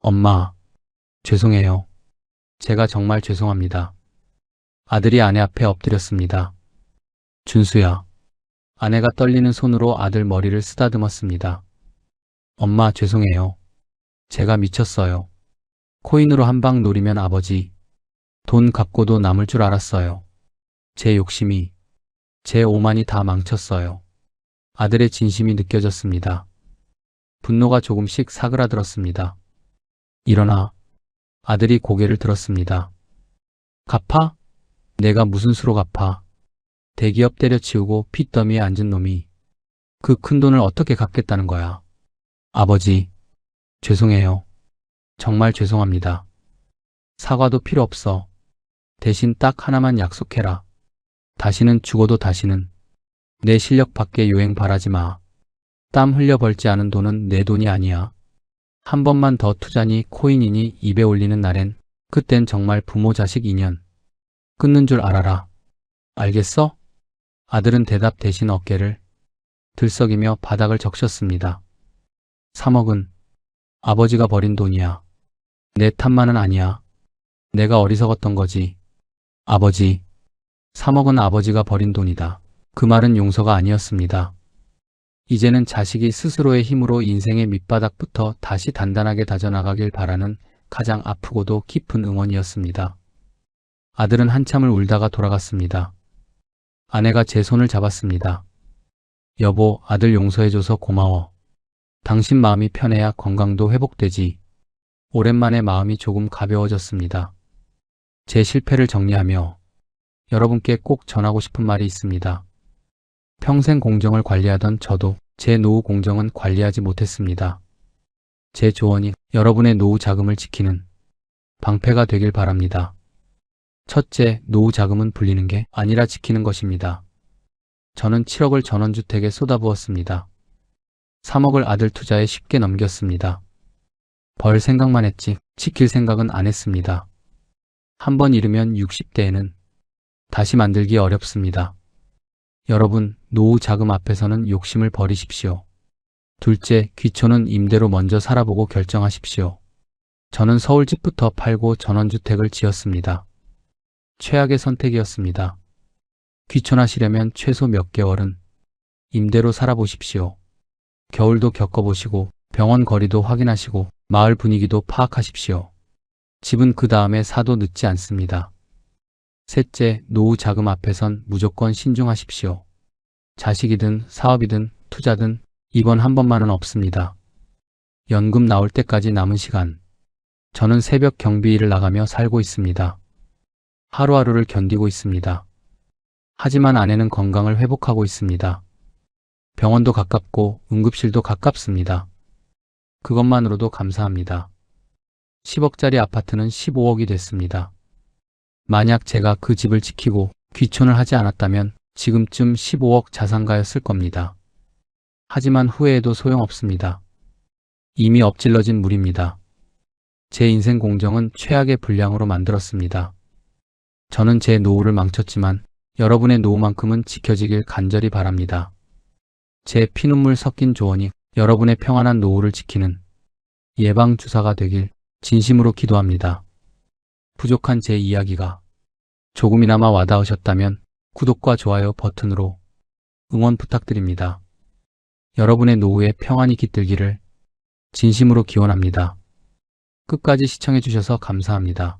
엄마, 죄송해요. 제가 정말 죄송합니다. 아들이 아내 앞에 엎드렸습니다. 준수야. 아내가 떨리는 손으로 아들 머리를 쓰다듬었습니다. 엄마, 죄송해요. 제가 미쳤어요. 코인으로 한 방 노리면 아버지, 돈 갖고도 남을 줄 알았어요. 제 욕심이, 제 오만이 다 망쳤어요. 아들의 진심이 느껴졌습니다. 분노가 조금씩 사그라들었습니다. 일어나. 아들이 고개를 들었습니다. 갚아? 내가 무슨 수로 갚아? 대기업 때려치우고 핏더미에 앉은 놈이 그 큰 돈을 어떻게 갚겠다는 거야? 아버지, 죄송해요. 정말 죄송합니다. 사과도 필요 없어. 대신 딱 하나만 약속해라. 다시는 죽어도 다시는 내 실력 밖에 요행 바라지 마. 땀 흘려 벌지 않은 돈은 내 돈이 아니야. 한 번만 더 투자니 코인이니 입에 올리는 날엔 그땐 정말 부모 자식 인연 끊는 줄 알아라. 알겠어? 아들은 대답 대신 어깨를 들썩이며 바닥을 적셨습니다. 3억은 아버지가 버린 돈이야. 내 탓만은 아니야. 내가 어리석었던 거지. 아버지. 3억은 아버지가 버린 돈이다. 그 말은 용서가 아니었습니다. 이제는 자식이 스스로의 힘으로 인생의 밑바닥부터 다시 단단하게 다져나가길 바라는 가장 아프고도 깊은 응원이었습니다. 아들은 한참을 울다가 돌아갔습니다. 아내가 제 손을 잡았습니다. 여보, 아들 용서해줘서 고마워. 당신 마음이 편해야 건강도 회복되지. 오랜만에 마음이 조금 가벼워졌습니다. 제 실패를 정리하며 여러분께 꼭 전하고 싶은 말이 있습니다. 평생 공정을 관리하던 저도 제 노후 공정은 관리하지 못했습니다. 제 조언이 여러분의 노후 자금을 지키는 방패가 되길 바랍니다. 첫째, 노후 자금은 불리는 게 아니라 지키는 것입니다. 저는 7억을 전원주택에 쏟아부었습니다. 3억을 아들 투자에 쉽게 넘겼습니다. 벌 생각만 했지 지킬 생각은 안 했습니다. 한번 잃으면 60대에는 다시 만들기 어렵습니다. 여러분, 노후 자금 앞에서는 욕심을 버리십시오. 둘째, 귀촌은 임대로 먼저 살아보고 결정하십시오. 저는 서울집부터 팔고 전원주택을 지었습니다. 최악의 선택이었습니다. 귀촌하시려면 최소 몇 개월은 임대로 살아보십시오. 겨울도 겪어보시고 병원 거리도 확인하시고 마을 분위기도 파악하십시오. 집은 그 다음에 사도 늦지 않습니다. 셋째, 노후 자금 앞에선 무조건 신중하십시오. 자식이든 사업이든 투자든 이번 한 번만은 없습니다. 연금 나올 때까지 남은 시간. 저는 새벽 경비 일을 나가며 살고 있습니다. 하루하루를 견디고 있습니다. 하지만 아내는 건강을 회복하고 있습니다. 병원도 가깝고 응급실도 가깝습니다. 그것만으로도 감사합니다. 10억짜리 아파트는 15억이 됐습니다. 만약 제가 그 집을 지키고 귀촌을 하지 않았다면 지금쯤 15억 자산가였을 겁니다. 하지만 후회해도 소용없습니다. 이미 엎질러진 물입니다. 제 인생 공정은 최악의 분량으로 만들었습니다. 저는 제 노후를 망쳤지만 여러분의 노후만큼은 지켜지길 간절히 바랍니다. 제 피눈물 섞인 조언이 여러분의 평안한 노후를 지키는 예방주사가 되길 진심으로 기도합니다. 부족한 제 이야기가 조금이나마 와닿으셨다면 구독과 좋아요 버튼으로 응원 부탁드립니다. 여러분의 노후에 평안이 깃들기를 진심으로 기원합니다. 끝까지 시청해 주셔서 감사합니다.